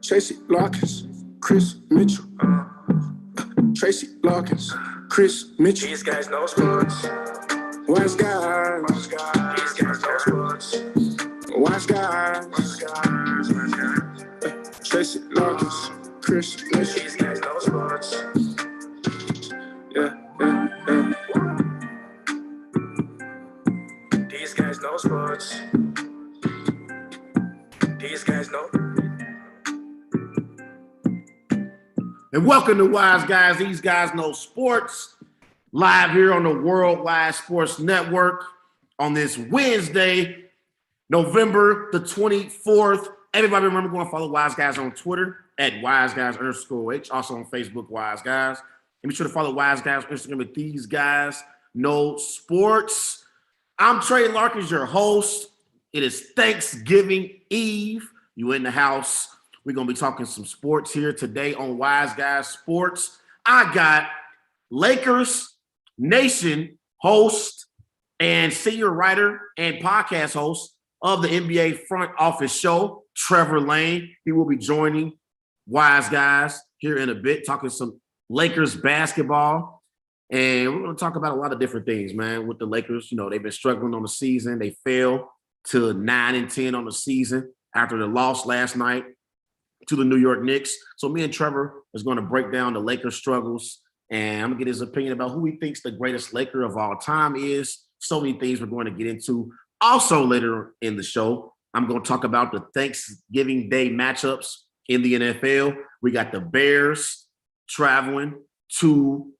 Tracy Larkins, Chris Mitchell. Tracy Larkins, Chris Mitchell. These guys know sports. Wise guys. These guys know sports. Wise guys. Tracy Larkins, Chris Mitchell. These guys know sports. Yeah. These guys know sports. These guys know. And welcome to Wise Guys. These guys know sports. Live here on the Worldwide Sports Network on this Wednesday, November the 24th. Everybody remember going to follow Wise Guys on Twitter at WiseGuys_H. Also on Facebook, Wise Guys. And be sure to follow Wise Guys on Instagram at These Guys Know Sports. I'm Trey Larkins, your host. It is Thanksgiving Eve. You in the house. We're going to be talking some sports here today on Wise Guys Sports. I got Lakers Nation host and senior writer and podcast host of the NBA Front Office Show, Trevor Lane. He will be joining Wise Guys here in a bit, talking some Lakers basketball. And we're going to talk about a lot of different things, man, with the Lakers. You know, they've been struggling on the season. They fell to 9-10 on the season after the loss last night to the New York Knicks. So me and Trevor is going to break down the Lakers struggles, and I'm going to get his opinion about who he thinks the greatest Laker of all time is. So many things we're going to get into. Also later in the show, I'm going to talk about the Thanksgiving Day matchups in the NFL. We got the Bears traveling to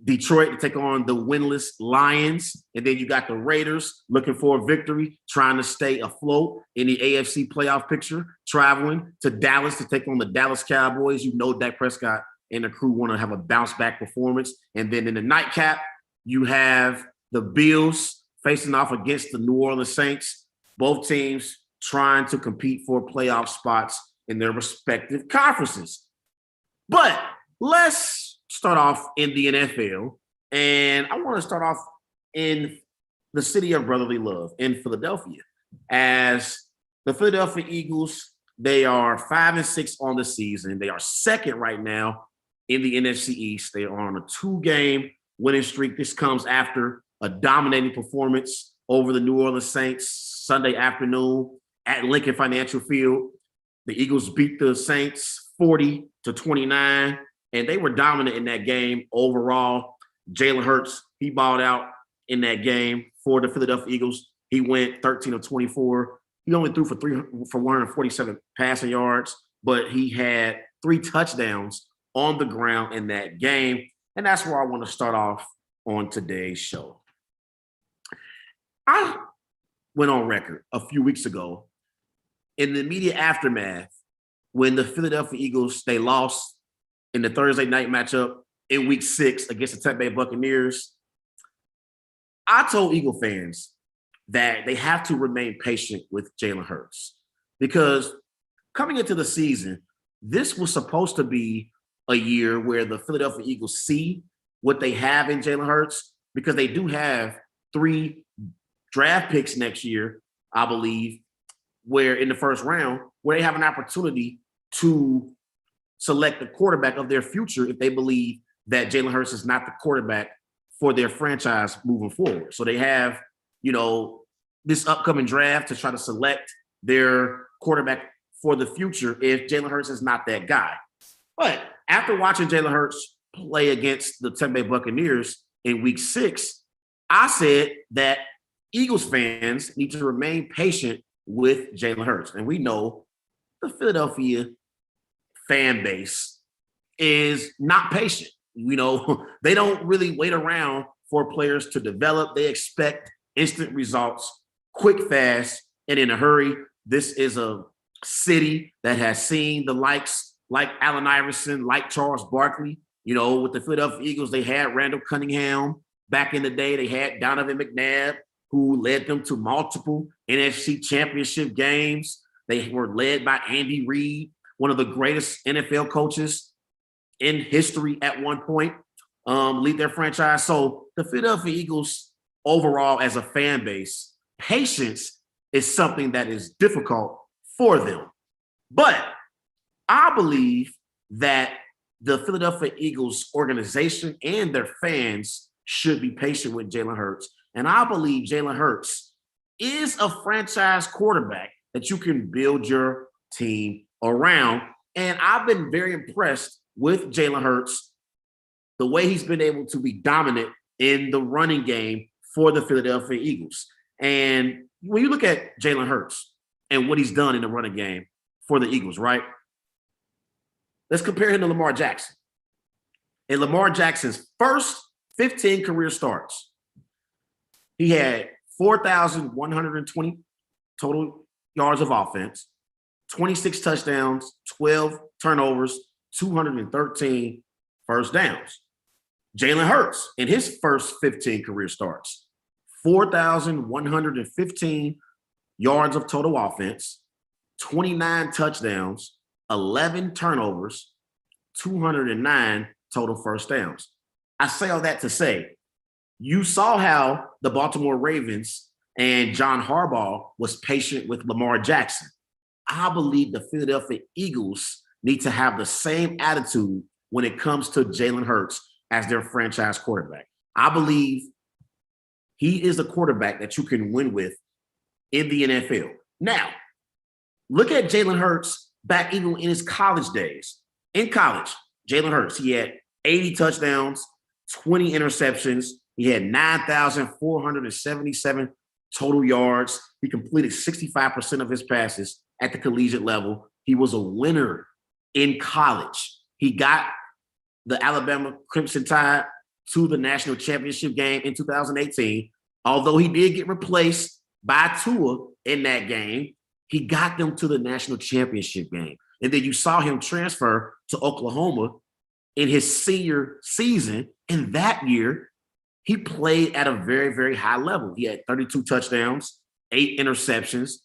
Detroit to take on the winless Lions. And then you got the Raiders looking for a victory, trying to stay afloat in the AFC playoff picture, traveling to Dallas to take on the Dallas Cowboys. You know Dak Prescott and the crew want to have a bounce-back performance. And then in the nightcap, you have the Bills facing off against the New Orleans Saints. Both teams trying to compete for playoff spots in their respective conferences. But let's start off in the NFL, and I want to start off in the city of brotherly love in Philadelphia. As the Philadelphia Eagles, they are 5-6 on the season. They are second right now in the NFC East. They are on a 2-game winning streak. This comes after a dominating performance over the New Orleans Saints Sunday afternoon at Lincoln Financial Field. The Eagles beat the Saints 40-29. And they were dominant in that game overall. Jalen Hurts, he balled out in that game for the Philadelphia Eagles. He went 13 of 24. He only threw for 147 passing yards, but he had 3 touchdowns on the ground in that game. And that's where I want to start off on today's show. I went on record a few weeks ago in the immediate aftermath when the Philadelphia Eagles, they lost in the Thursday night matchup in week 6 against the Tampa Bay Buccaneers. I told Eagle fans that they have to remain patient with Jalen Hurts because coming into the season, this was supposed to be a year where the Philadelphia Eagles see what they have in Jalen Hurts because they do have 3 draft picks next year, I believe, where in the first round, where they have an opportunity to select the quarterback of their future if they believe that Jalen Hurts is not the quarterback for their franchise moving forward. So they have, this upcoming draft to try to select their quarterback for the future if Jalen Hurts is not that guy. But after watching Jalen Hurts play against the Tampa Bay Buccaneers in week 6, I said that Eagles fans need to remain patient with Jalen Hurts. And we know the Philadelphia fan base is not patient. They don't really wait around for players to develop. They expect instant results, quick, fast, and in a hurry. This is a city that has seen the likes like Allen Iverson, like Charles Barkley. With the Philadelphia Eagles, they had Randall Cunningham. Back in the day, they had Donovan McNabb, who led them to multiple NFC championship games. They were led by Andy Reid, one of the greatest NFL coaches in history at one point, lead their franchise. So the Philadelphia Eagles overall as a fan base, patience is something that is difficult for them. But I believe that the Philadelphia Eagles organization and their fans should be patient with Jalen Hurts. And I believe Jalen Hurts is a franchise quarterback that you can build your team around. And I've been very impressed with Jalen Hurts, the way he's been able to be dominant in the running game for the Philadelphia Eagles. And when you look at Jalen Hurts and what he's done in the running game for the Eagles, right? Let's compare him to Lamar Jackson. In Lamar Jackson's first 15 career starts, he had 4,120 total yards of offense, 26 touchdowns, 12 turnovers, 213 first downs. Jalen Hurts, in his first 15 career starts, 4,115 yards of total offense, 29 touchdowns, 11 turnovers, 209 total first downs. I say all that to say, you saw how the Baltimore Ravens and John Harbaugh was patient with Lamar Jackson. I believe the Philadelphia Eagles need to have the same attitude when it comes to Jalen Hurts as their franchise quarterback. I believe he is a quarterback that you can win with in the NFL. Now, look at Jalen Hurts back even in his college days. In college, Jalen Hurts, he had 80 touchdowns, 20 interceptions. He had 9,477 total yards. He completed 65% of his passes at the collegiate level. He was a winner in college. He got the Alabama Crimson Tide to the national championship game in 2018. Although he did get replaced by Tua in that game, he got them to the national championship game. And then you saw him transfer to Oklahoma in his senior season. And that year, he played at a very, very high level. He had 32 touchdowns, 8 interceptions.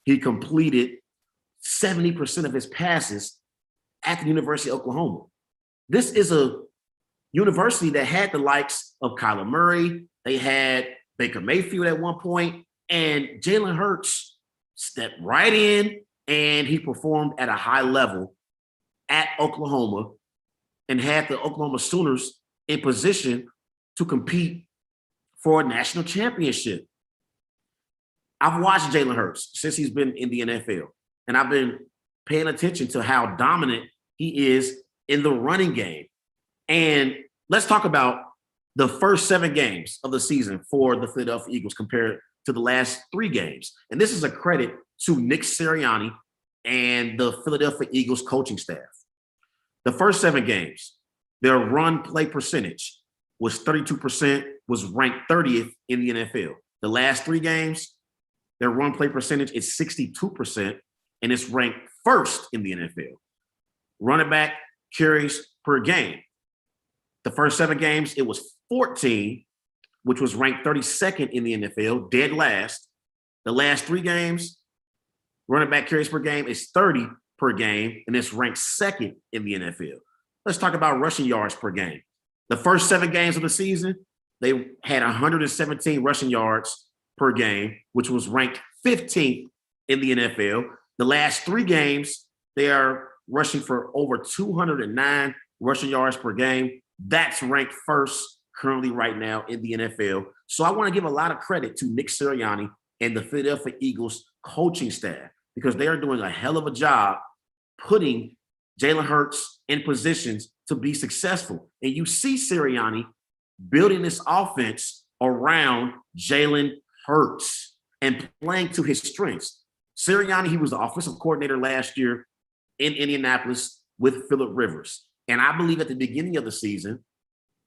He completed 70% of his passes at the University of Oklahoma. This is a university that had the likes of Kyler Murray. They had Baker Mayfield at one point, and Jalen Hurts stepped right in and he performed at a high level at Oklahoma and had the Oklahoma Sooners in position to compete for a national championship. I've watched Jalen Hurts since he's been in the NFL, and I've been paying attention to how dominant he is in the running game. And let's talk about the first 7 games of the season for the Philadelphia Eagles compared to the last 3 games. And this is a credit to Nick Sirianni and the Philadelphia Eagles coaching staff. The first 7 games, their run play percentage was 32%, was ranked 30th in the NFL. The last 3 games, their run play percentage is 62%, and it's ranked first in the NFL. Running back carries per game. The first 7 games, it was 14, which was ranked 32nd in the NFL, dead last. The last 3 games, running back carries per game is 30 per game, and it's ranked 2nd in the NFL. Let's talk about rushing yards per game. The first 7 games of the season, they had 117 rushing yards per game, which was ranked 15th in the NFL. The last 3 games, they are rushing for over 209 rushing yards per game. That's ranked first currently right now in the NFL. So I want to give a lot of credit to Nick Sirianni and the Philadelphia Eagles coaching staff because they are doing a hell of a job putting Jalen Hurts in positions to be successful. And you see Sirianni building this offense around Jalen Hurts and playing to his strengths. Sirianni, he was the offensive coordinator last year in Indianapolis with Phillip Rivers. And I believe at the beginning of the season,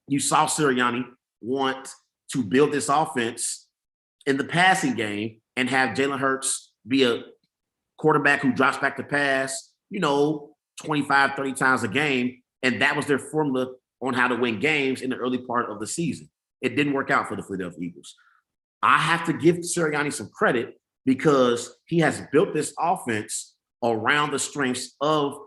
you saw Sirianni want to build this offense in the passing game and have Jalen Hurts be a quarterback who drops back to pass, 25, 30 times a game. And that was their formula on how to win games in the early part of the season. It didn't work out for the Philadelphia Eagles. I have to give Sirianni some credit because he has built this offense around the strengths of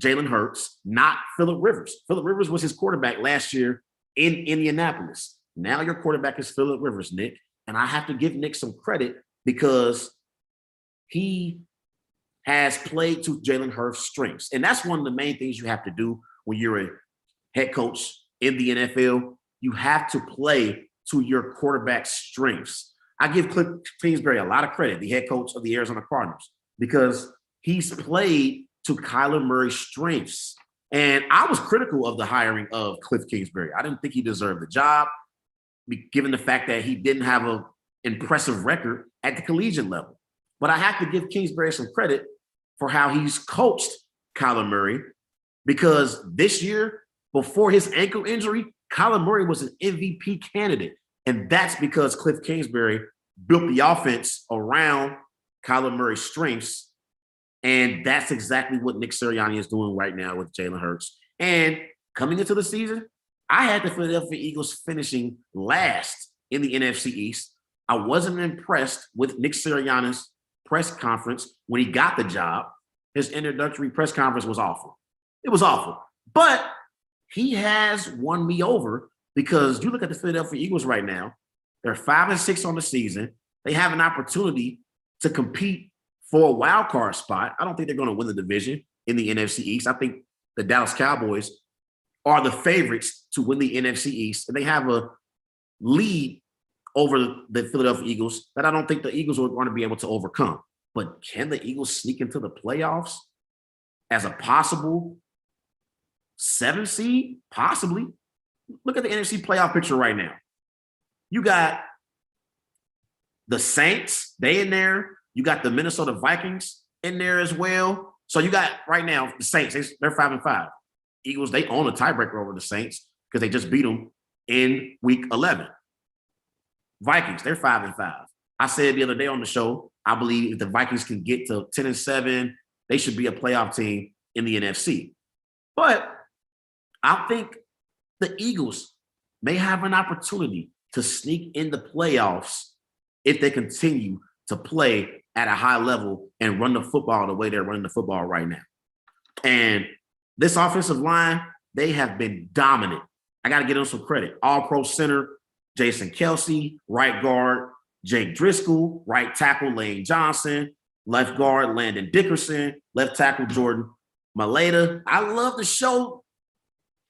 Jalen Hurts, not Phillip Rivers. Phillip Rivers was his quarterback last year in Indianapolis. Now your quarterback is Phillip Rivers, Nick. And I have to give Nick some credit because he has played to Jalen Hurts' strengths. And that's one of the main things you have to do when you're a head coach in the NFL. You have to play to your quarterback's strengths. I give Cliff Kingsbury a lot of credit, the head coach of the Arizona Cardinals, because he's played to Kyler Murray's strengths. And I was critical of the hiring of Cliff Kingsbury. I didn't think he deserved the job, given the fact that he didn't have an impressive record at the collegiate level. But I have to give Kingsbury some credit for how he's coached Kyler Murray, because this year, before his ankle injury, Kyler Murray was an MVP candidate. And that's because Cliff Kingsbury built the offense around Kyler Murray's strengths. And that's exactly what Nick Sirianni is doing right now with Jalen Hurts. And coming into the season, I had the Philadelphia Eagles finishing last in the NFC East. I wasn't impressed with Nick Sirianni's press conference when he got the job. His introductory press conference was awful. It was awful. But he has won me over, because you look at the Philadelphia Eagles right now, they're 5-6 on the season. They have an opportunity to compete for a wild card spot. I don't think they're going to win the division in the NFC East. I think the Dallas Cowboys are the favorites to win the NFC East, and they have a lead over the Philadelphia Eagles that I don't think the Eagles are going to be able to overcome. But can the Eagles sneak into the playoffs as a possible 7 seed? Possibly. Look at the NFC playoff picture right now. You got the Saints, they in there. You got the Minnesota Vikings in there as well. So you got right now the Saints, they're 5-5. Eagles, they own a tiebreaker over the Saints because they just beat them in week 11. Vikings, they're 5-5. I said the other day on the show, I believe if the Vikings can get to 10-7, they should be a playoff team in the NFC. But I think the Eagles may have an opportunity to sneak in the playoffs if they continue to play at a high level and run the football the way they're running the football right now. And this offensive line, they have been dominant. I got to give them some credit. All-pro center, Jason Kelce, right guard, Jake Driscoll, right tackle, Lane Johnson, left guard, Landon Dickerson, left tackle, Jordan Mailata. I love to show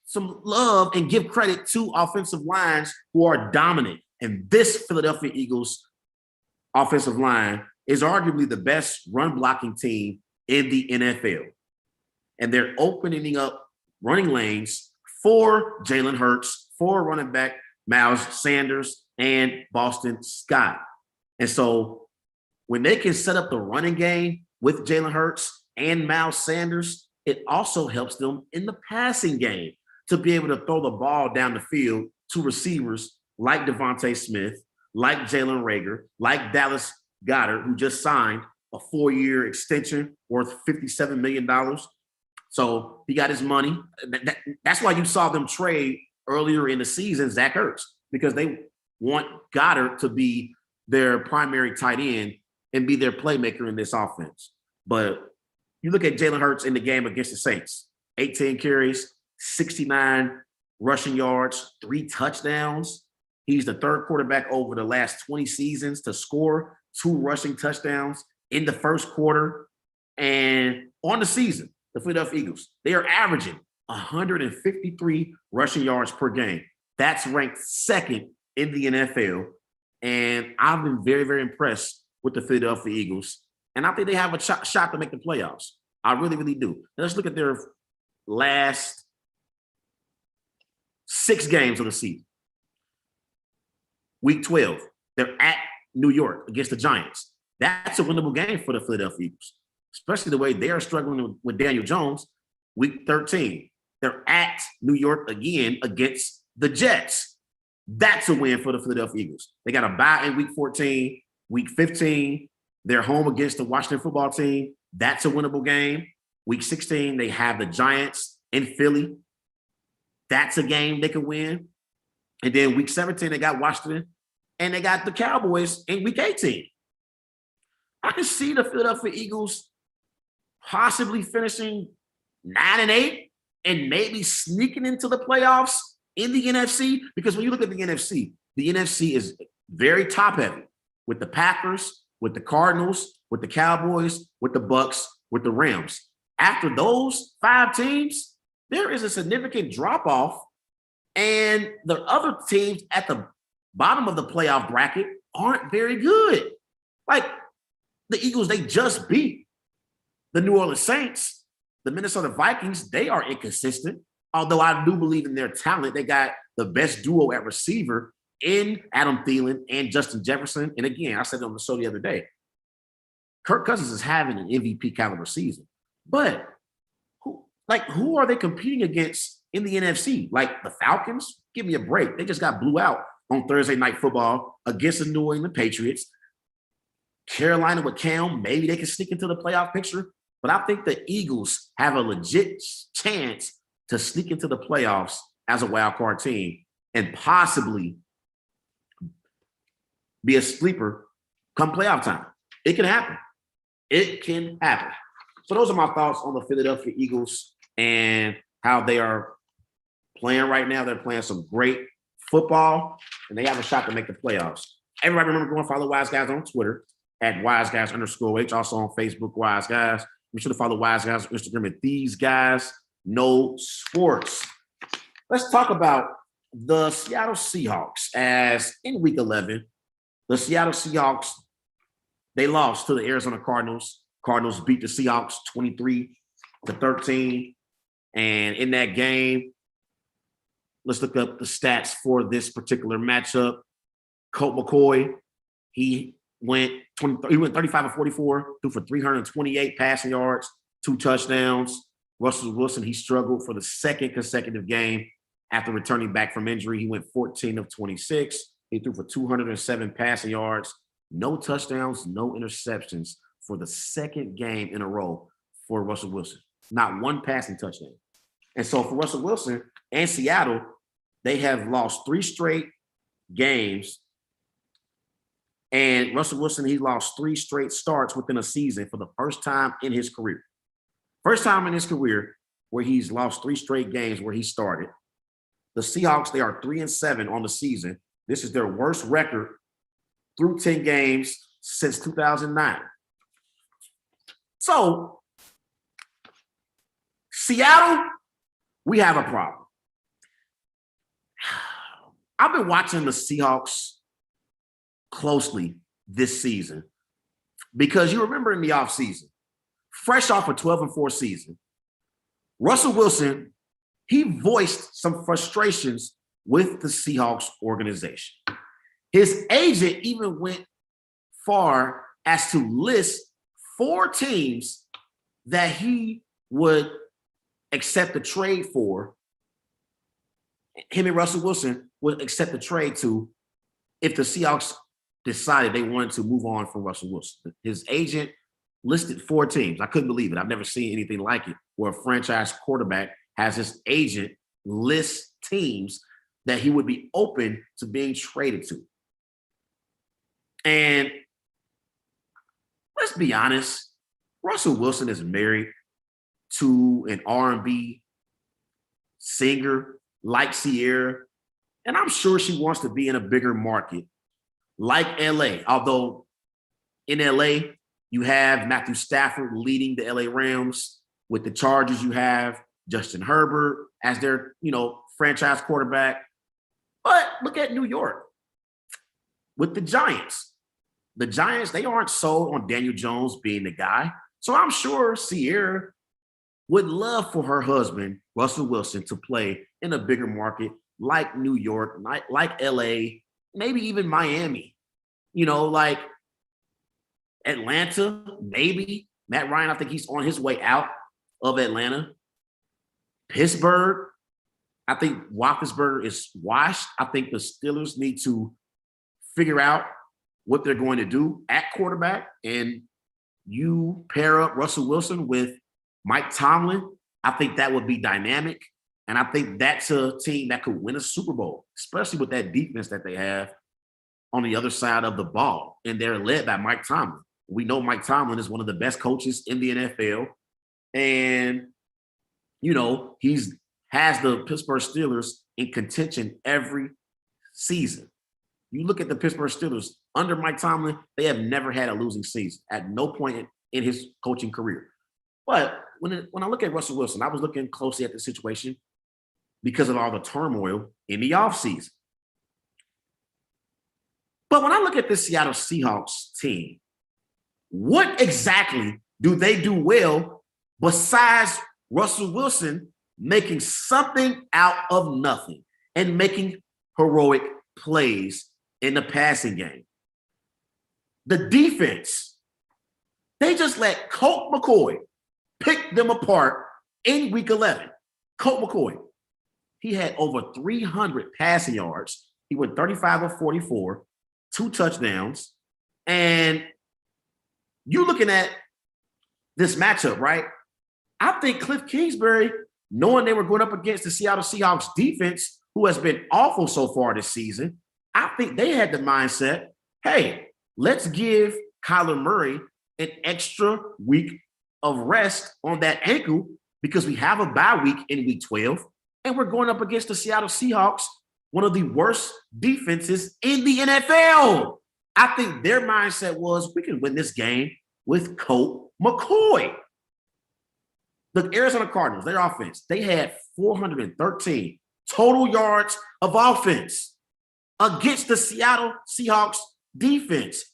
some love and give credit to offensive lines who are dominant. And this Philadelphia Eagles offensive line is arguably the best run blocking team in the NFL. And they're opening up running lanes for Jalen Hurts, for running back Miles Sanders, and Boston Scott. And so when they can set up the running game with Jalen Hurts and Miles Sanders, it also helps them in the passing game to be able to throw the ball down the field to receivers like Devontae Smith, like Jalen Reagor, like Dallas Goedert, who just signed a 4-year extension worth $57 million. So he got his money. That's why you saw them trade earlier in the season Zach Ertz, because they want Goddard to be their primary tight end and be their playmaker in this offense. But you look at Jalen Hurts in the game against the Saints, 18 carries, 69 rushing yards, 3 touchdowns. He's the third quarterback over the last 20 seasons to score 2 rushing touchdowns in the first quarter. And on the season, the Philadelphia Eagles, they are averaging 153 rushing yards per game. That's ranked second in the NFL. And I've been very, very impressed with the Philadelphia Eagles. And I think they have a shot to make the playoffs. I really, really do. Let's look at their last 6 games of the season. Week 12, they're at New York against the Giants. That's a winnable game for the Philadelphia Eagles, especially the way they are struggling with Daniel Jones. Week 13, they're at New York again against the Jets. That's a win for the Philadelphia Eagles. They got a bye in week 14. Week 15, they're home against the Washington football team. That's a winnable game. Week 16, they have the Giants in Philly. That's a game they can win. And then week 17, they got Washington, and they got the Cowboys in week 18. I can see the Philadelphia Eagles possibly finishing 9-8 and maybe sneaking into the playoffs in the NFC, because when you look at the NFC is very top heavy with the Packers, with the Cardinals, with the Cowboys, with the Bucks, with the Rams. After those 5 teams, there is a significant drop off, and the other teams at the bottom of the playoff bracket aren't very good. Like the Eagles, they just beat the New Orleans Saints. The Minnesota Vikings, they are inconsistent. Although I do believe in their talent. They got the best duo at receiver in Adam Thielen and Justin Jefferson. And again, I said it on the show the other day, Kirk Cousins is having an MVP caliber season. But who are they competing against in the NFC? Like the Falcons? Give me a break. They just got blew out on Thursday Night Football against the New England Patriots. Carolina with Cam, maybe they can sneak into the playoff picture. But I think the Eagles have a legit chance to sneak into the playoffs as a wild card team and possibly be a sleeper come playoff time. It can happen. It can happen. So those are my thoughts on the Philadelphia Eagles and how they are playing right now. They're playing some great football, and they have a shot to make the playoffs. Everybody remember, go and follow Wise Guys on Twitter at WiseGuys_H. Also on Facebook, Wise Guys. Be sure to follow Wise Guys on Instagram at These Guys Know Sports. Let's talk about the Seattle Seahawks. As in Week 11, the Seattle Seahawks, they lost to the Arizona Cardinals. Cardinals beat the Seahawks 23-13. And in that game, let's look up the stats for this particular matchup. Colt McCoy, he went 35 of 44, threw for 328 passing yards, 2 touchdowns. Russell Wilson, he struggled for the second consecutive game after returning back from injury. He went 14 of 26. He threw for 207 passing yards, no touchdowns, no interceptions for the second game in a row for Russell Wilson. Not one passing touchdown. And so for Russell Wilson and Seattle, they have lost 3 straight games. And Russell Wilson, he lost 3 straight starts within a season for the first time in his career. First time in his career where he's lost 3 straight games where he started. The Seahawks, they are 3-7 on the season. This is their worst record through 10 games since 2009. So, Seattle, we have a problem. I've been watching the Seahawks closely this season because you remember in the offseason, fresh off a 12-4 season, Russell Wilson, he voiced some frustrations with the Seahawks organization. His agent even went far as to list 4 teams that he would accept a trade for. Him and Russell Wilson would accept a trade to if the Seahawks decided they wanted to move on from Russell Wilson. His agent listed 4 teams. I couldn't believe it. I've never seen anything like it where a franchise quarterback has his agent list teams that he would be open to being traded to. And let's be honest, Russell Wilson is married to an R&B singer like Ciara, and I'm sure she wants to be in a bigger market like LA. Although in LA, you have Matthew Stafford leading the LA Rams. With the Chargers, you have Justin Herbert as their, franchise quarterback. But look at New York with the Giants. The Giants, they aren't sold on Daniel Jones being the guy. So I'm sure Ciara would love for her husband, Russell Wilson, to play in a bigger market like New York, like LA, maybe even Miami, like Atlanta, maybe. Matt Ryan, I think he's on his way out of Atlanta. Pittsburgh, I think Roethlisberger is washed. I think the Steelers need to figure out what they're going to do at quarterback, and you pair up Russell Wilson with Mike Tomlin. I think that would be dynamic, and I think that's a team that could win a Super Bowl, especially with that defense that they have on the other side of the ball, and they're led by Mike Tomlin. We know Mike Tomlin is one of the best coaches in the NFL, and, he's has the Pittsburgh Steelers in contention every season. You look at the Pittsburgh Steelers under Mike Tomlin, they have never had a losing season at no point in his coaching career. But when I look at Russell Wilson, I was looking closely at the situation because of all the turmoil in the offseason. But when I look at the Seattle Seahawks team, what exactly do they do well besides Russell Wilson making something out of nothing and making heroic plays in the passing game? The defense, they just let Colt McCoy pick them apart in week 11. Colt McCoy, he had over 300 passing yards. He went 35 of 44, 2 touchdowns. And you looking at this matchup, right? I think Cliff Kingsbury, knowing they were going up against the Seattle Seahawks defense, who has been awful so far this season, I think they had the mindset, hey, let's give Kyler Murray an extra week of rest on that ankle because we have a bye week in week 12, and we're going up against the Seattle Seahawks, one of the worst defenses in the NFL. I think their mindset was, we can win this game with Colt McCoy. The Arizona Cardinals, their offense, they had 413 total yards of offense against the Seattle Seahawks defense.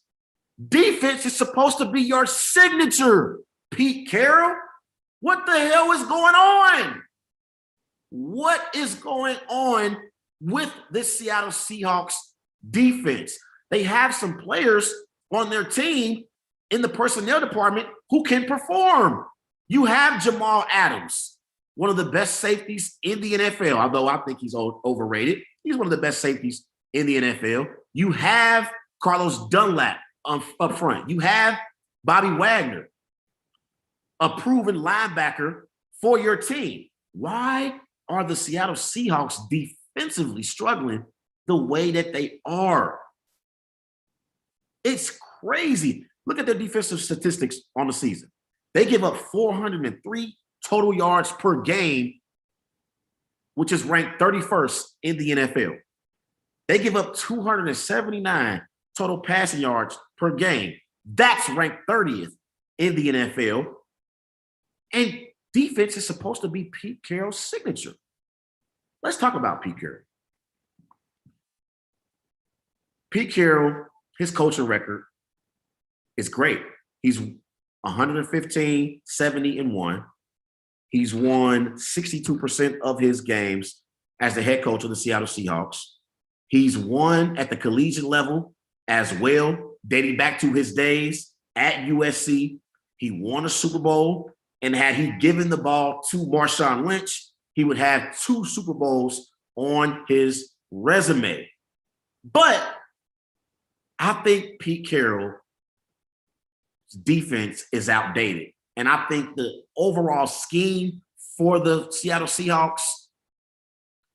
Defense is supposed to be your signature, Pete Carroll. What the hell is going on? What is going on with this Seattle Seahawks defense? They have some players on their team in the personnel department who can perform. You have Jamal Adams, one of the best safeties in the NFL, although I think he's overrated. He's one of the best safeties in the NFL. You have Carlos Dunlap up front. You have Bobby Wagner, a proven linebacker for your team. Why are the Seattle Seahawks defensively struggling the way that they are? It's crazy. Look at their defensive statistics on the season. They give up 403 total yards per game, which is ranked 31st in the NFL. They give up 279 total passing yards per game. That's ranked 30th in the NFL. And defense is supposed to be Pete Carroll's signature. Let's talk about Pete Carroll. Pete Carroll, his coaching record is great. He's 115, 70, and 1. He's won 62% of his games as the head coach of the Seattle Seahawks. He's won at the collegiate level as well, dating back to his days at USC. He won a Super Bowl, and had he given the ball to Marshawn Lynch, he would have 2 Super Bowls on his resume. But I think Pete Carroll's defense is outdated. And I think the overall scheme for the Seattle Seahawks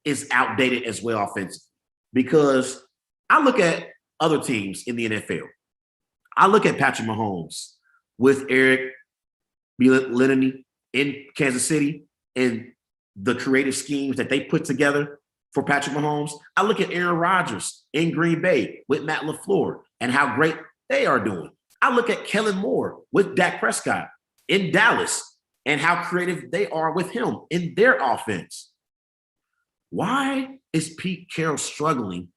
is outdated as well offensively. Because I look at other teams in the NFL. I look at Patrick Mahomes with Eric Bieniemy in Kansas City and the creative schemes that they put together for Patrick Mahomes. I look at Aaron Rodgers in Green Bay with Matt LaFleur and how great they are doing. I look at Kellen Moore with Dak Prescott in Dallas and how creative they are with him in their offense. Why is Pete Carroll struggling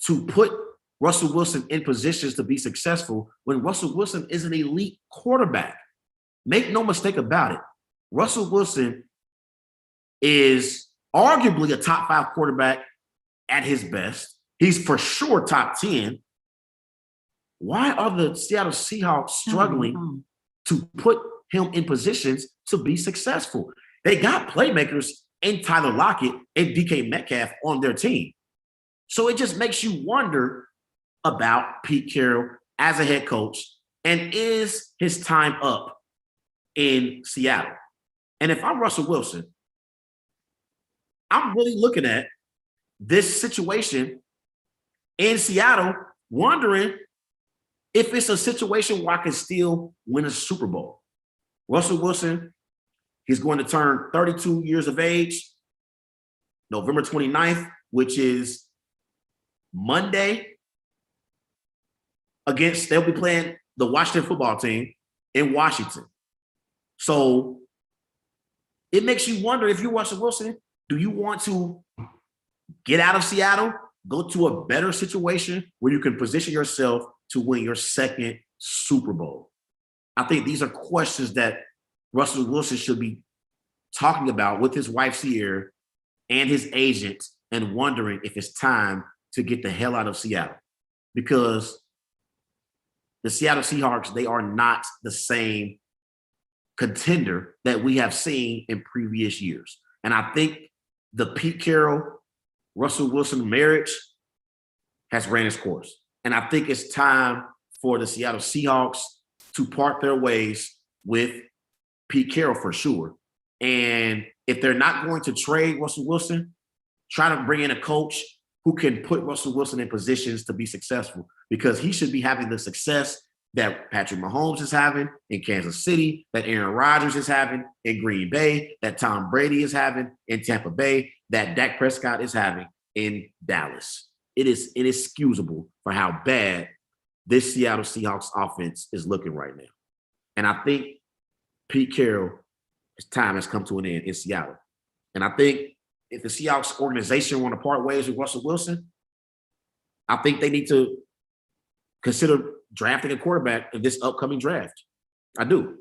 to put Russell Wilson in positions to be successful when Russell Wilson is an elite quarterback? Make no mistake about it. Russell Wilson is arguably a top 5 quarterback at his best. He's for sure top 10. Why are the Seattle Seahawks struggling to put him in positions to be successful? They got playmakers in Tyler Lockett and DK Metcalf on their team. So it just makes you wonder about Pete Carroll as a head coach, and is his time up in Seattle? And if I'm Russell Wilson, I'm really looking at this situation in Seattle, wondering if it's a situation where I can still win a Super Bowl. Russell Wilson, he's going to turn 32 years of age. November 29th, which is Monday, they'll be playing the Washington football team in Washington. So it makes you wonder, if you're Russell Wilson, do you want to get out of Seattle, go to a better situation where you can position yourself to win your second Super Bowl? I think these are questions that Russell Wilson should be talking about with his wife, Sierra, and his agent, and wondering if it's time to get the hell out of Seattle. Because the Seattle Seahawks, they are not the same contender that we have seen in previous years. And I think the Pete Carroll, Russell Wilson marriage has ran its course. And I think it's time for the Seattle Seahawks to part their ways with Pete Carroll for sure. And if they're not going to trade Russell Wilson, try to bring in a coach who can put Russell Wilson in positions to be successful, because he should be having the success that Patrick Mahomes is having in Kansas City, that Aaron Rodgers is having in Green Bay, that Tom Brady is having in Tampa Bay, that Dak Prescott is having in Dallas. It is inexcusable for how bad this Seattle Seahawks offense is looking right now. And I think Pete Carroll, his time has come to an end in Seattle. And I think if the Seahawks organization want to part ways with Russell Wilson, I think they need to consider drafting a quarterback in this upcoming draft. I do.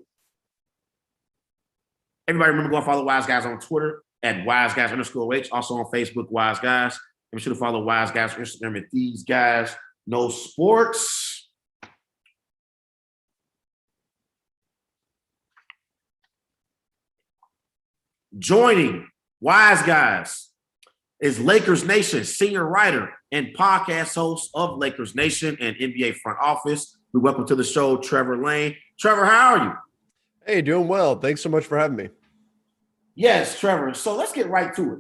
Everybody remember, go and follow Wise Guys on Twitter at WiseGuys_H. Also on Facebook, Wise Guys. And be sure to follow Wise Guys on Instagram at These Guys Know Sports. Joining Wise Guys is Lakers Nation senior writer and podcast host of Lakers Nation and NBA Front Office. We welcome to the show Trevor Lane. Trevor, how are you? Hey, doing well. Thanks so much for having me. Yes, Trevor. So let's get right to it.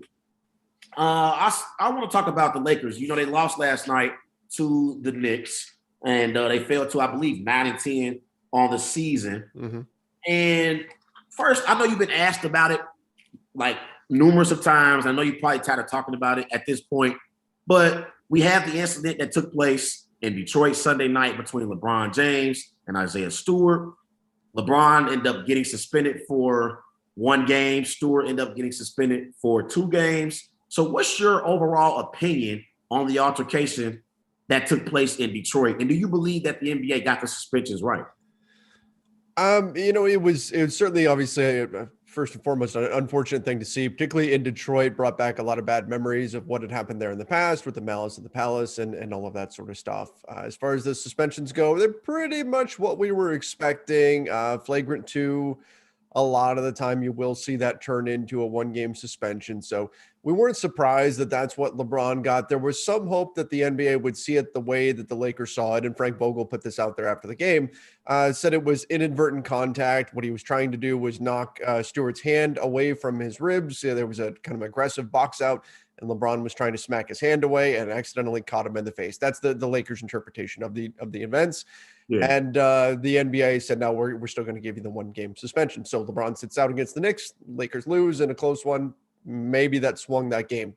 I want to talk about the Lakers. You know, they lost last night to the Knicks, and they fell to, I believe, 9-10 on the season. Mm-hmm. And first, I know you've been asked about it like numerous of times. I know you're probably tired of talking about it at this point, but we have the incident that took place in Detroit Sunday night between LeBron James and Isaiah Stewart. LeBron ended up getting suspended for 1 game. Stewart ended up getting suspended for 2 games. So what's your overall opinion on the altercation that took place in Detroit? And do you believe that the NBA got the suspensions right? It was certainly obviously first and foremost an unfortunate thing to see, particularly in Detroit. Brought back a lot of bad memories of what had happened there in the past with the Malice at the Palace and all of that sort of stuff. As far as the suspensions go, they're pretty much what we were expecting. Flagrant 2, a lot of the time you will see that turn into a 1-game suspension. So we weren't surprised that that's what LeBron got. There was some hope that the NBA would see it the way that the Lakers saw it. And Frank Vogel put this out there after the game, said it was inadvertent contact. What he was trying to do was knock Stewart's hand away from his ribs. There was a kind of aggressive box out, and LeBron was trying to smack his hand away and accidentally caught him in the face. That's the Lakers' interpretation of the events. Yeah. And the NBA said, no, we're still going to give you the 1-game suspension. So LeBron sits out against the Knicks. Lakers lose in a close one. Maybe that swung that game.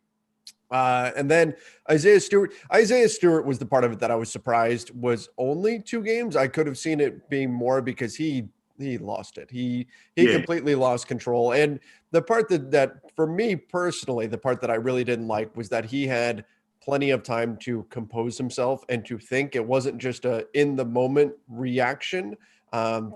And then Isaiah Stewart was the part of it that I was surprised was only 2 games. I could have seen it being more because he lost it. He completely lost control. And the part that for me personally, the part that I really didn't like was that he had plenty of time to compose himself and to think. It wasn't just a in the moment reaction.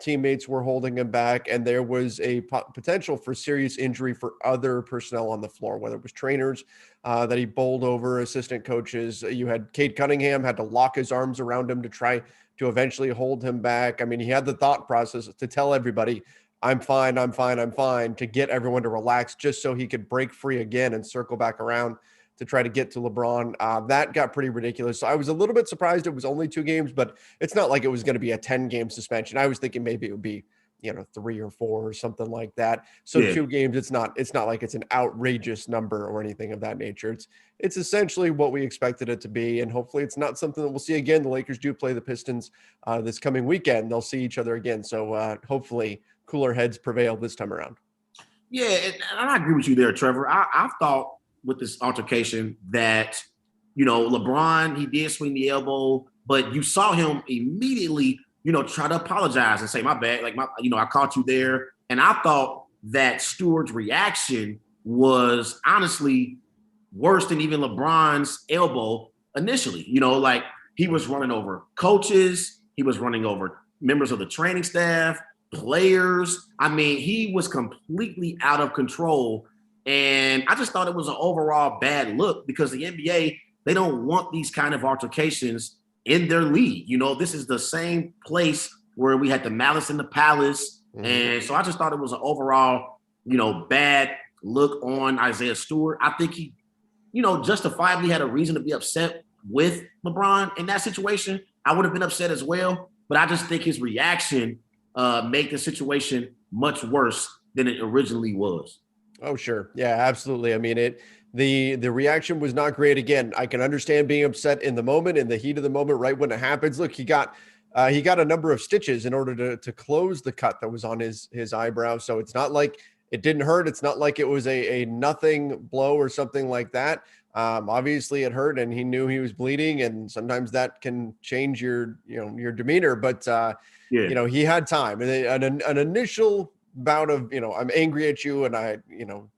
Teammates were holding him back, and there was a potential for serious injury for other personnel on the floor, whether it was trainers that he bowled over, assistant coaches. You had Cade Cunningham had to lock his arms around him to try to eventually hold him back. I mean, he had the thought process to tell everybody, I'm fine, to get everyone to relax just so he could break free again and circle back around to try to get to LeBron. That got pretty ridiculous. So I was a little bit surprised it was only 2 games, but it's not like it was going to be a 10-game suspension. I was thinking maybe it would be, 3 or 4 or something like that. So 2 games, it's not like it's an outrageous number or anything of that nature. It's essentially what we expected it to be. And hopefully it's not something that we'll see again. The Lakers do play the Pistons this coming weekend. They'll see each other again. So hopefully cooler heads prevail this time around. Yeah, and I agree with you there, Trevor. I thought with this altercation that, LeBron, he did swing the elbow, but you saw him immediately, try to apologize and say, my bad. Like, I caught you there. And I thought that Stewart's reaction was honestly worse than even LeBron's elbow initially. Like he was running over coaches. He was running over members of the training staff, players. I mean, he was completely out of control. And I just thought it was an overall bad look because the NBA, they don't want these kind of altercations in their league. This is the same place where we had the Malice in the Palace. Mm-hmm. And so I just thought it was an overall, bad look on Isaiah Stewart. I think he, justifiably had a reason to be upset with LeBron in that situation. I would have been upset as well, but I just think his reaction made the situation much worse than it originally was. Oh, sure. Yeah, absolutely. I mean, the reaction was not great. Again, I can understand being upset in the moment, in the heat of the moment, right when it happens. Look, he got a number of stitches in order to close the cut that was on his eyebrow. So it's not like it didn't hurt. It's not like it was a nothing blow or something like that. Obviously it hurt and he knew he was bleeding, and sometimes that can change your demeanor, but he had time, and an initial bout of, I'm angry at you, and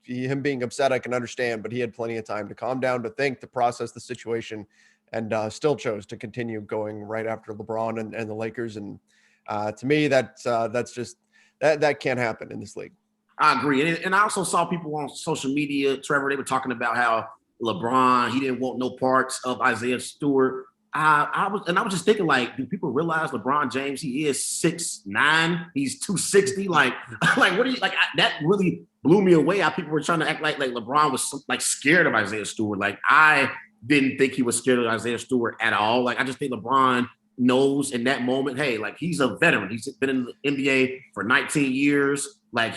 him being upset, I can understand, but he had plenty of time to calm down, to think, to process the situation, and still chose to continue going right after LeBron and the Lakers. And to me, that's just that can't happen in this league. I agree. And I also saw people on social media, Trevor, they were talking about how LeBron, he didn't want no parts of Isaiah Stewart. I was just thinking, like, do people realize LeBron James, he is 6'9", he's 260, like what do you like? That really blew me away. How people were trying to act like LeBron was like scared of Isaiah Stewart. Like, I didn't think he was scared of Isaiah Stewart at all. Like, I just think LeBron knows in that moment, hey, like, he's a veteran. He's been in the NBA for 19 years. Like,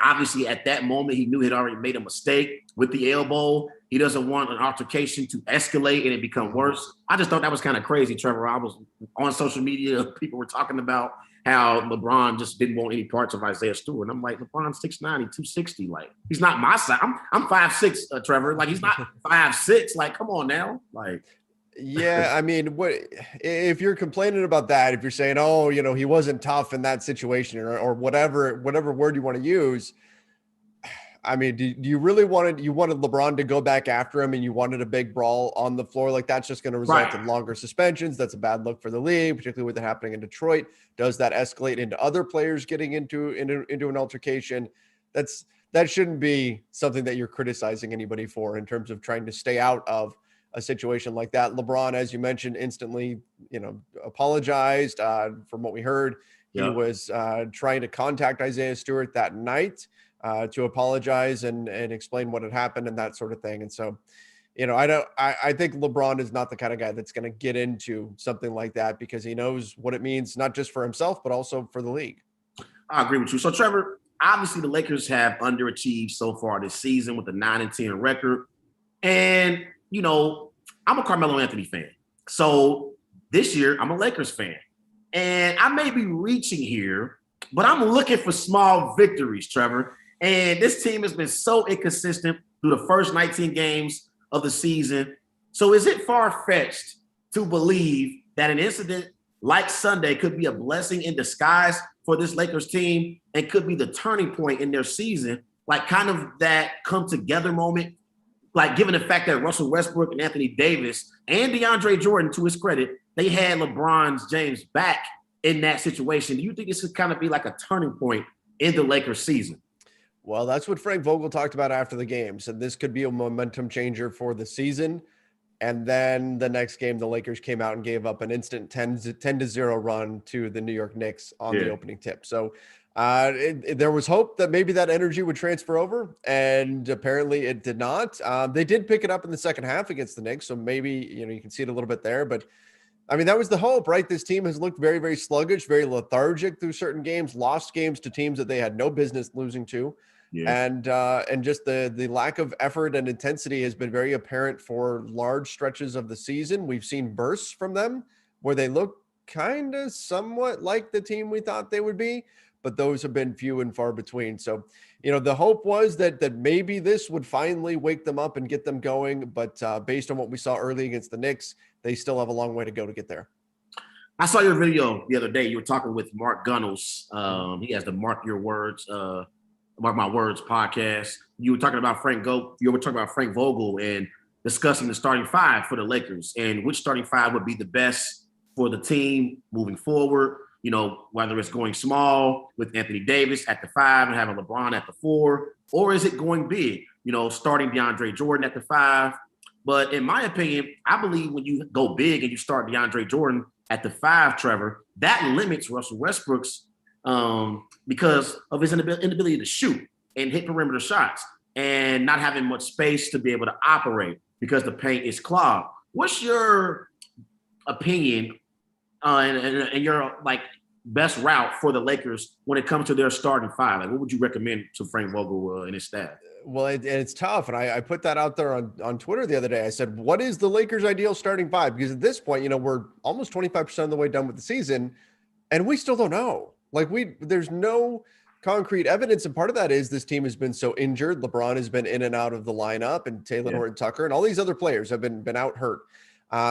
obviously at that moment, he knew he'd already made a mistake with the elbow. He doesn't want an altercation to escalate and it become worse. I just thought that was kind of crazy, Trevor. I was on social media. People were talking about how LeBron just didn't want any parts of Isaiah Stewart. And I'm like, LeBron's 6'9", he's 260. Like, he's not my size. I'm 5'6", Trevor. Like, he's not 5'6". Like, come on now. Like, yeah, I mean, what if you're complaining about that? If you're saying, oh, he wasn't tough in that situation, or whatever word you want to use. I mean, do you really wanted LeBron to go back after him, and you wanted a big brawl on the floor? Like, that's just going to result in longer suspensions. That's a bad look for the league, particularly with it happening in Detroit. Does that escalate into other players getting into an altercation? That shouldn't be something that you're criticizing anybody for in terms of trying to stay out of a situation like that. LeBron, as you mentioned, instantly, apologized. From what we heard, he was trying to contact Isaiah Stewart that night to apologize and explain what had happened and that sort of thing. And so, I think LeBron is not the kind of guy that's going to get into something like that, because he knows what it means, not just for himself, but also for the league. I agree with you. So, Trevor, obviously the Lakers have underachieved so far this season with a 9-10 record. And, I'm a Carmelo Anthony fan. So this year I'm a Lakers fan. And I may be reaching here, but I'm looking for small victories, Trevor. And this team has been so inconsistent through the first 19 games of the season. So is it far-fetched to believe that an incident like Sunday could be a blessing in disguise for this Lakers team and could be the turning point in their season, like kind of that come-together moment? Like, given the fact that Russell Westbrook and Anthony Davis and DeAndre Jordan, to his credit, they had LeBron James back in that situation. Do you think this could kind of be like a turning point in the Lakers season? Well, that's what Frank Vogel talked about after the game. So this could be a momentum changer for the season. And then the next game, the Lakers came out and gave up an instant 10-0 run to the New York Knicks on the opening tip. So there was hope that maybe that energy would transfer over, and apparently it did not. They did pick it up in the second half against the Knicks, so maybe you can see it a little bit there. But I mean, that was the hope, right? This team has looked very, very sluggish, very lethargic through certain games, lost games to teams that they had no business losing to. Yeah. And just the lack of effort and intensity has been very apparent for large stretches of the season. We've seen bursts from them where they look kind of somewhat like the team we thought they would be. but those have been few and far between. So, the hope was that maybe this would finally wake them up and get them going. But based on what we saw early against the Knicks, they still have a long way to go to get there. I saw your video the other day. You were talking with Mark Gunnels. He has the Mark My Words podcast. You were talking about You were talking about Frank Vogel and discussing the starting five for the Lakers and which starting five would be the best for the team moving forward. Whether it's going small with Anthony Davis at the 5 and having LeBron at the 4, or is it going big? Starting DeAndre Jordan at the 5. But in my opinion, I believe when you go big and you start DeAndre Jordan at the 5, Trevor, that limits Russell Westbrook's because of his inability to shoot and hit perimeter shots and not having much space to be able to operate because the paint is clogged. What's your opinion and your best route for the Lakers when it comes to their starting 5? What would you recommend to Frank Vogel and his staff? Well, it's tough. And I put that out there on Twitter the other day. I said, what is the Lakers' ideal starting 5? Because at this point, we're almost 25% of the way done with the season, and we still don't know. There's no concrete evidence. And part of that is this team has been so injured. LeBron has been in and out of the lineup, and Taylor Horton-Tucker and all these other players have been out hurt.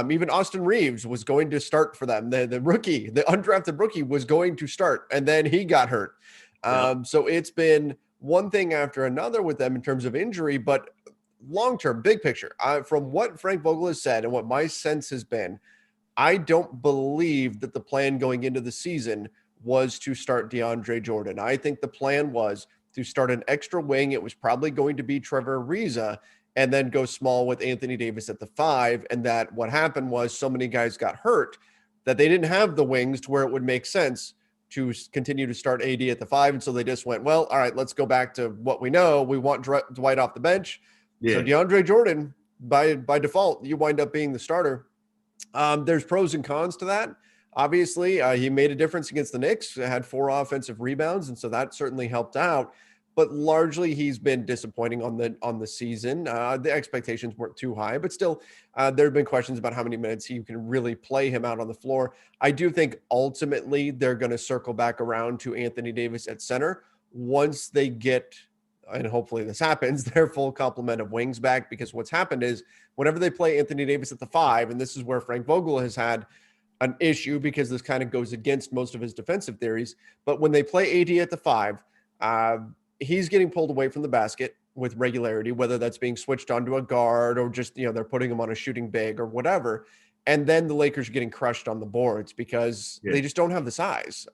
Even Austin Reeves was going to start for them. The rookie, the undrafted rookie, was going to start, and then he got hurt. So it's been one thing after another with them in terms of injury, but long-term, big picture, from what Frank Vogel has said and what my sense has been, I don't believe that the plan going into the season was to start DeAndre Jordan. I think the plan was to start an extra wing. It was probably going to be Trevor Ariza, and then go small with Anthony Davis at the 5. And that what happened was so many guys got hurt that they didn't have the wings to where it would make sense to continue to start AD at the 5. And so they just went, well, all right, let's go back to what we know. We want Dwight off the bench. So DeAndre Jordan, by default, you wind up being the starter. There's pros and cons to that. Obviously, he made a difference against the Knicks, had 4 offensive rebounds, and so that certainly helped out. But largely, he's been disappointing on the season. The expectations weren't too high, but still, there have been questions about how many minutes you can really play him out on the floor. I do think ultimately they're going to circle back around to Anthony Davis at center once they get, and hopefully this happens, their full complement of wings back. Because what's happened is whenever they play Anthony Davis at the 5, and this is where Frank Vogel has had an issue because this kind of goes against most of his defensive theories. But when they play AD at the 5, he's getting pulled away from the basket with regularity, whether that's being switched onto a guard or just, they're putting him on a shooting big or whatever. And then the Lakers are getting crushed on the boards because they just don't have the size.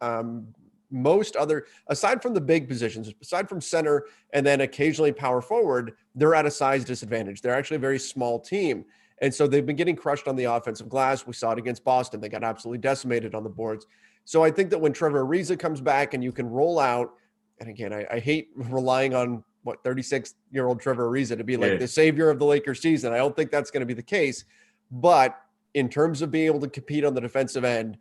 Most other, aside from the big positions, aside from center and then occasionally power forward, they're at a size disadvantage. They're actually a very small team. And so they've been getting crushed on the offensive glass. We saw it against Boston. They got absolutely decimated on the boards. So I think that when Trevor Ariza comes back and you can roll out, and again, I hate relying on 36-year-old Trevor Ariza to be like the savior of the Lakers season. I don't think that's going to be the case. But in terms of being able to compete on the defensive end,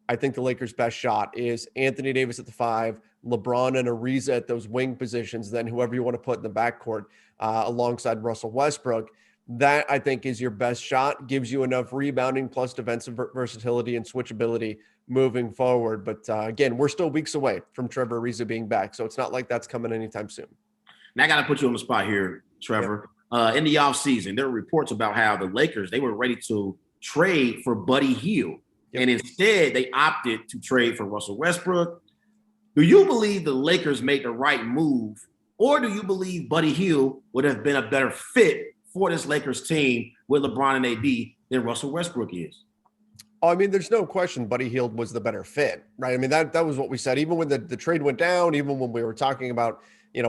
I think the Lakers' best shot is Anthony Davis at the 5, LeBron and Ariza at those wing positions, then whoever you want to put in the backcourt alongside Russell Westbrook. That, I think, is your best shot, gives you enough rebounding plus defensive versatility and switchability moving forward. But again, we're still weeks away from Trevor Ariza being back, so it's not like that's coming anytime soon. Now I got to put you on the spot here, Trevor. In the offseason, there were reports about how the Lakers, they were ready to trade for Buddy Hield. And instead, they opted to trade for Russell Westbrook. Do you believe the Lakers made the right move, or do you believe Buddy Hield would have been a better fit for this Lakers team with LeBron and AD than Russell Westbrook is? Oh, I mean, there's no question Buddy Hield was the better fit, right? I mean, that was what we said. Even when the trade went down, even when we were talking about,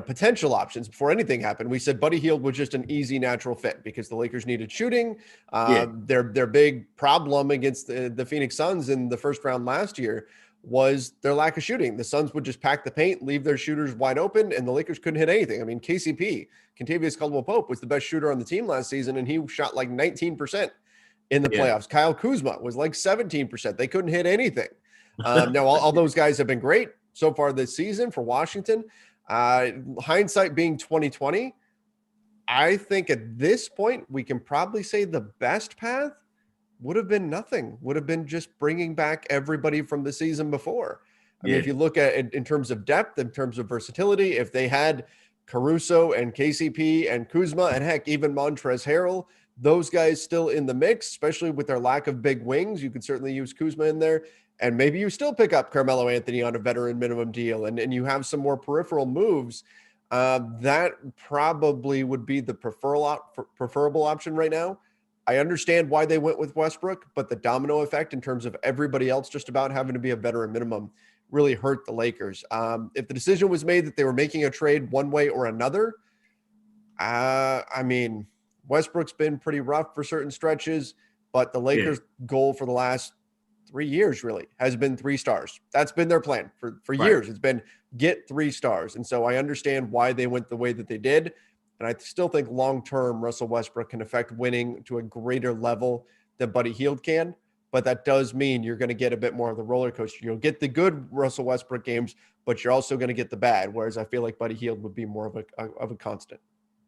potential options before anything happened, we said Buddy Hield was just an easy, natural fit because the Lakers needed shooting. Their big problem against the Phoenix Suns in the first round last year was their lack of shooting. The Suns would just pack the paint, leave their shooters wide open, and the Lakers couldn't hit anything. I mean, KCP, Kentavious Caldwell-Pope, was the best shooter on the team last season, and he shot like 19% in the playoffs. Kyle Kuzma was like 17%. They couldn't hit anything. Now, all those guys have been great so far this season for Washington. Hindsight being 2020, I think at this point we can probably say the best path would have been nothing, would have been just bringing back everybody from the season before. I mean, if you look at it in terms of depth, in terms of versatility, if they had Caruso and KCP and Kuzma and heck, even Montrezl Harrell, those guys still in the mix, especially with their lack of big wings, you could certainly use Kuzma in there. And maybe you still pick up Carmelo Anthony on a veteran minimum deal and you have some more peripheral moves. That probably would be the preferable option right now. I understand why they went with Westbrook, but the domino effect in terms of everybody else just about having to be a veteran minimum really hurt the Lakers. If the decision was made that they were making a trade one way or another, I mean, Westbrook's been pretty rough for certain stretches, but the Lakers' goal for the last 3 years really has been 3 stars. That's been their plan for years. It's been get 3 stars. And so I understand why they went the way that they did. And I still think long-term Russell Westbrook can affect winning to a greater level than Buddy Hield can. But that does mean you're going to get a bit more of the roller coaster. You'll get the good Russell Westbrook games, but you're also going to get the bad. Whereas I feel like Buddy Hield would be more of a constant.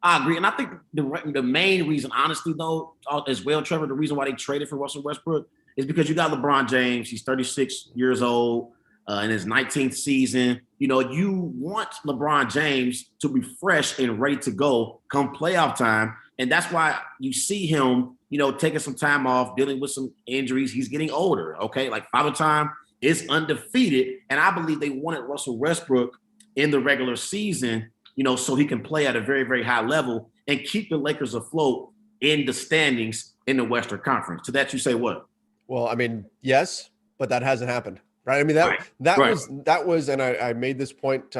I agree. And I think the main reason, honestly, though, as well, Trevor, the reason why they traded for Russell Westbrook is because you got LeBron James. He's 36 years old in his 19th season. You know, you want LeBron James to be fresh and ready to go come playoff time. And that's why you see him, you know, taking some time off, dealing with some injuries. He's getting older, okay? Like Father Time is undefeated. And I believe they wanted Russell Westbrook in the regular season, you know, so he can play at a very, very high level and keep the Lakers afloat in the standings in the Western Conference. To that you say what? Well, I mean, yes, but that hasn't happened, right? I mean, that was, and I made this point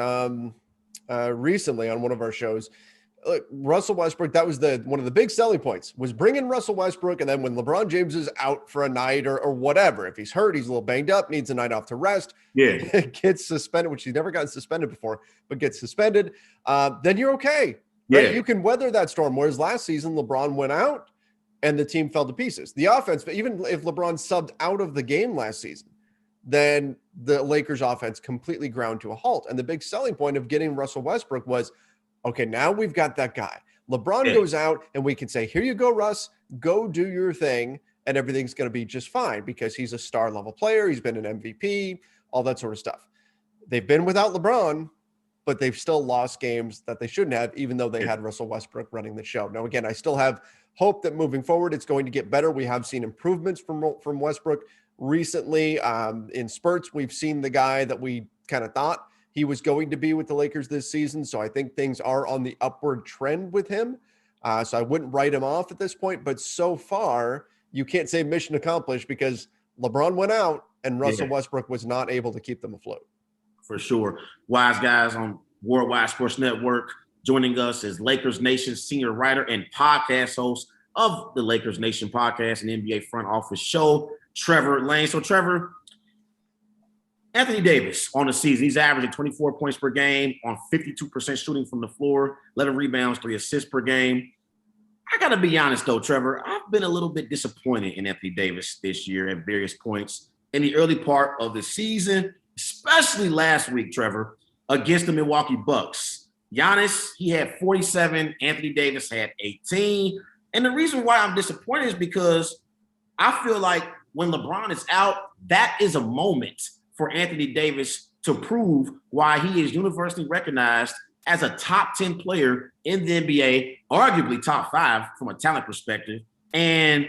recently on one of our shows. Look, Russell Westbrook, that was one of the big selling points was bringing Russell Westbrook. And then when LeBron James is out for a night or whatever, if he's hurt, he's a little banged up, needs a night off to rest, gets suspended, which he's never gotten suspended before, but gets suspended, then you're okay. Right? You can weather that storm. Whereas last season, LeBron went out and the team fell to pieces. The offense, but even if LeBron subbed out of the game last season, then the Lakers offense completely ground to a halt. And the big selling point of getting Russell Westbrook was, okay, now we've got that guy. LeBron goes out and we can say, here you go, Russ, go do your thing. And everything's going to be just fine because he's a star level player. He's been an MVP, all that sort of stuff. They've been without LeBron, but they've still lost games that they shouldn't have, even though they had Russell Westbrook running the show. Now, again, I still have hope that moving forward, it's going to get better. We have seen improvements from Westbrook recently. In spurts, we've seen the guy that we kind of thought he was going to be with the Lakers this season. So I think things are on the upward trend with him. So I wouldn't write him off at this point, but so far you can't say mission accomplished because LeBron went out and Russell Westbrook was not able to keep them afloat. For sure. Wise Guys on Worldwide Sports Network. Joining us is Lakers Nation senior writer and podcast host of the Lakers Nation podcast and NBA front office show, Trevor Lane. So Trevor, Anthony Davis on the season, he's averaging 24 points per game on 52% shooting from the floor, 11 rebounds, 3 assists per game. I got to be honest, though, Trevor, I've been a little bit disappointed in Anthony Davis this year at various points in the early part of the season, especially last week, Trevor, against the Milwaukee Bucks. Giannis, he had 47. Anthony Davis had 18. And the reason why I'm disappointed is because I feel like when LeBron is out, that is a moment for Anthony Davis to prove why he is universally recognized as a top 10 player in the NBA, arguably top 5 from a talent perspective. And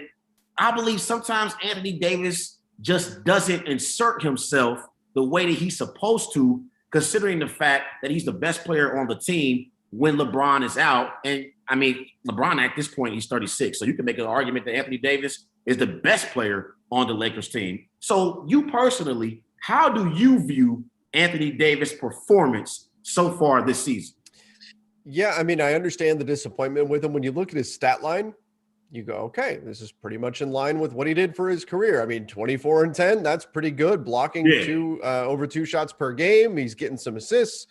I believe sometimes Anthony Davis just doesn't insert himself the way that he's supposed to, considering the fact that he's the best player on the team when LeBron is out. And I mean, LeBron at this point, he's 36. So you can make an argument that Anthony Davis is the best player on the Lakers team. So you personally, how do you view Anthony Davis' performance so far this season? Yeah, I mean, I understand the disappointment with him. When you look at his stat line, you go, okay, this is pretty much in line with what he did for his career. I mean, 24 and 10, that's pretty good. Blocking over 2 shots per game. He's getting some assists,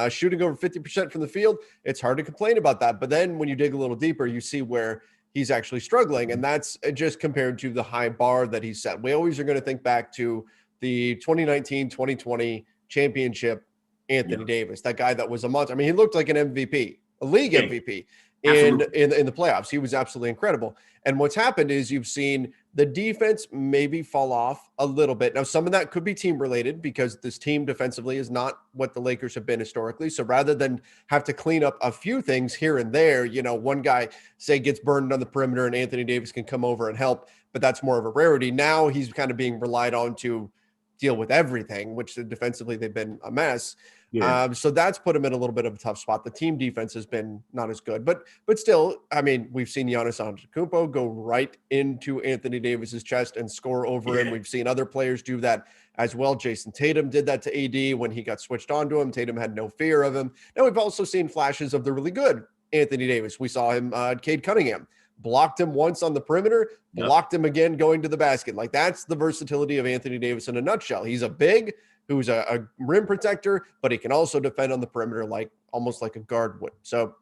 shooting over 50% from the field. It's hard to complain about that. But then when you dig a little deeper, you see where he's actually struggling. And that's just compared to the high bar that he set. We always are going to think back to the 2019-2020 championship Anthony Davis, that guy that was a monster. I mean, he looked like an MVP, a league MVP in the playoffs. He was absolutely incredible. And what's happened is you've seen The defense maybe fall off a little bit. Now, some of that could be team related because this team defensively is not what the Lakers have been historically. So rather than have to clean up a few things here and there, one guy say gets burned on the perimeter and Anthony Davis can come over and help, but that's more of a rarity. Now he's kind of being relied on to deal with everything, which defensively they've been a mess. Yeah. So that's put him in a little bit of a tough spot. The team defense has been not as good, but still, I mean, we've seen Giannis Antetokounmpo go right into Anthony Davis's chest and score over him. We've seen other players do that as well. Jason Tatum did that to AD when he got switched onto him. Tatum had no fear of him. Now we've also seen flashes of the really good Anthony Davis. We saw him, Cade Cunningham. Blocked him once on the perimeter, blocked him again going to the basket. Like, that's the versatility of Anthony Davis in a nutshell. He's a big who's a rim protector, but he can also defend on the perimeter almost like a guard would. So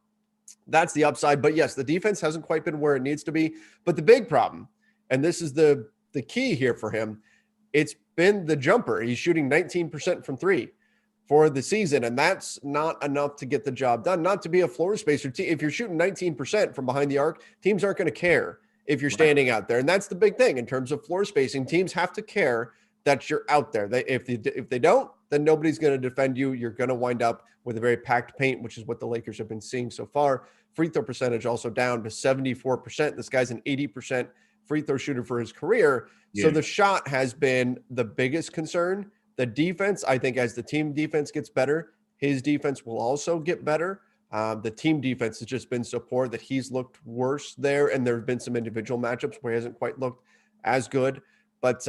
that's the upside. But yes, the defense hasn't quite been where it needs to be. But the big problem, and this is the key here for him, it's been the jumper. He's shooting 19% from three for the season, and that's not enough to get the job done. Not to be a floor spacer. If you're shooting 19% from behind the arc, teams aren't going to care if you're standing out there. And that's the big thing in terms of floor spacing. Teams have to care that you're out there. If they don't, then nobody's going to defend you. You're going to wind up with a very packed paint, which is what the Lakers have been seeing so far. Free throw percentage also down to 74%. This guy's an 80% free throw shooter for his career. Yeah. So the shot has been the biggest concern. The defense, I think, as the team defense gets better, his defense will also get better. The team defense has just been so poor that he's looked worse there, and there have been some individual matchups where he hasn't quite looked as good. But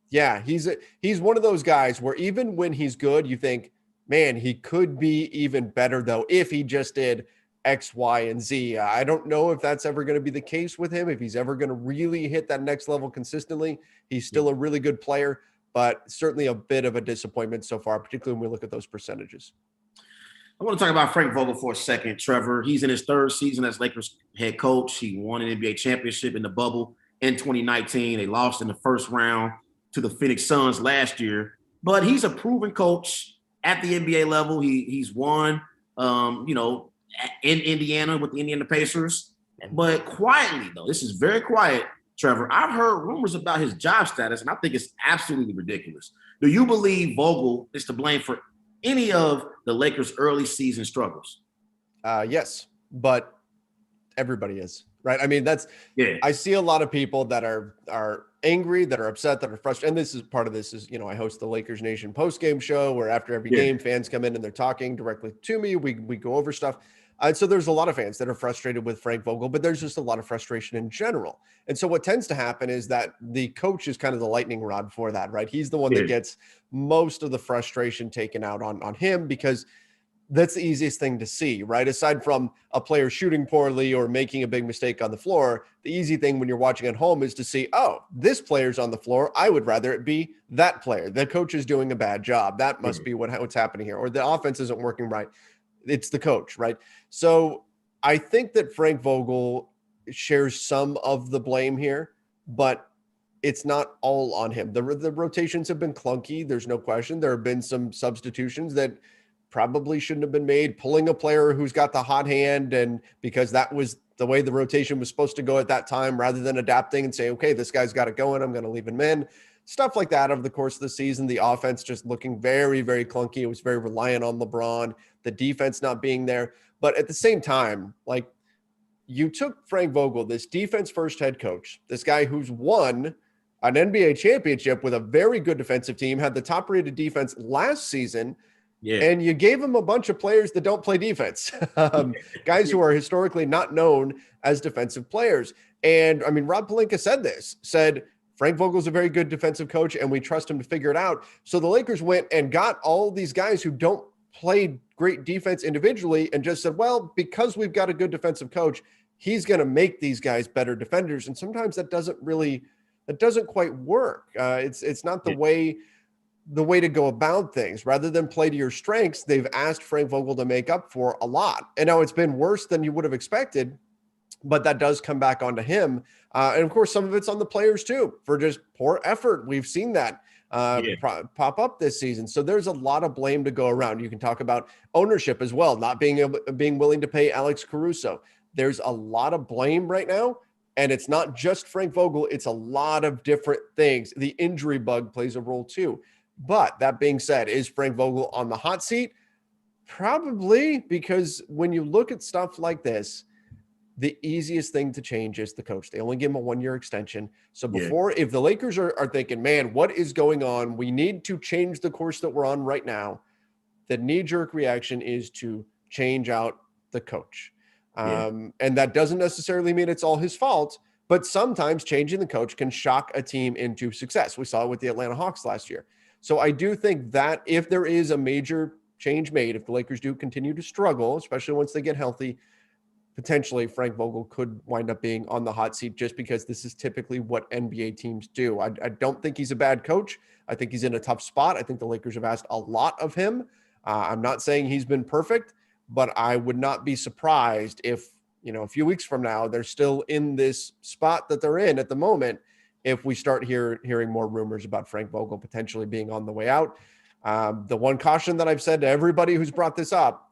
yeah, he's one of those guys where even when he's good, you think, man, he could be even better though if he just did X, Y, and Z. I don't know if that's ever going to be the case with him, if he's ever going to really hit that next level consistently. He's still a really good player, but certainly a bit of a disappointment so far, particularly when we look at those percentages. I want to talk about Frank Vogel for a second, Trevor. He's in his third season as Lakers head coach. He won an NBA championship in the bubble in 2019. They lost in the first round to the Phoenix Suns last year, but he's a proven coach at the NBA level. He's won, in Indiana with the Indiana Pacers, but quietly though, this is very quiet, Trevor. I've heard rumors about his job status, and I think it's absolutely ridiculous. Do you believe Vogel is to blame for any of the Lakers' early season struggles? Yes, but everybody is, right? I mean, I see a lot of people that are angry, that are upset, that are frustrated. And this is part of this is, I host the Lakers Nation post-game show where after every game, fans come in and they're talking directly to me. We go over stuff. And so there's a lot of fans that are frustrated with Frank Vogel, but there's just a lot of frustration in general. And so what tends to happen is that the coach is kind of the lightning rod for that, right? He's the one that gets most of the frustration taken out on him, because that's the easiest thing to see, right? Aside from a player shooting poorly or making a big mistake on the floor, the easy thing when you're watching at home is to see, oh, this player's on the floor. I would rather it be that player. The coach is doing a bad job. That must be what's happening here. Or the offense isn't working right. It's the coach, right? So I think that Frank Vogel shares some of the blame here, but it's not all on him. The rotations have been clunky. There's no question. There have been some substitutions that probably shouldn't have been made, pulling a player who's got the hot hand, and because that was the way the rotation was supposed to go at that time, rather than adapting and saying, okay, this guy's got it going, I'm going to leave him in. Stuff like that over the course of the season. The offense just looking very, very clunky. It was very reliant on LeBron, the defense not being there. But at the same time, like, you took Frank Vogel, this defense first head coach, this guy who's won an NBA championship with a very good defensive team, had the top rated defense last season. Yeah. And you gave him a bunch of players that don't play defense, guys who are historically not known as defensive players. And I mean, Rob Pelinka said Frank Vogel's a very good defensive coach and we trust him to figure it out. So the Lakers went and got all these guys who don't play great defense individually and just said, well, because we've got a good defensive coach, he's going to make these guys better defenders. And sometimes that doesn't quite work. It's not the way to go about things. Rather than play to your strengths, they've asked Frank Vogel to make up for a lot. And now it's been worse than you would have expected, but that does come back onto him. And of course, some of it's on the players too, for just poor effort. We've seen that pop up this season. So there's a lot of blame to go around. You can talk about ownership as well, not being willing to pay Alex Caruso. There's a lot of blame right now And it's not just Frank Vogel. It's a lot of different things. The injury bug plays a role too. But that being said, is Frank Vogel on the hot seat? Probably, because when you look at stuff like this, the easiest thing to change is the coach. They only give him a 1-year extension. So before, if the Lakers are thinking, man, what is going on? We need to change the course that we're on right now. The knee-jerk reaction is to change out the coach. And that doesn't necessarily mean it's all his fault, but sometimes changing the coach can shock a team into success. We saw it with the Atlanta Hawks last year. So I do think that if there is a major change made, if the Lakers do continue to struggle, especially once they get healthy, potentially Frank Vogel could wind up being on the hot seat just because this is typically what NBA teams do. I don't think he's a bad coach. I think he's in a tough spot. I think the Lakers have asked a lot of him. I'm not saying he's been perfect, but I would not be surprised if, a few weeks from now, they're still in this spot that they're in at the moment, if we start hearing more rumors about Frank Vogel potentially being on the way out. The one caution that I've said to everybody who's brought this up,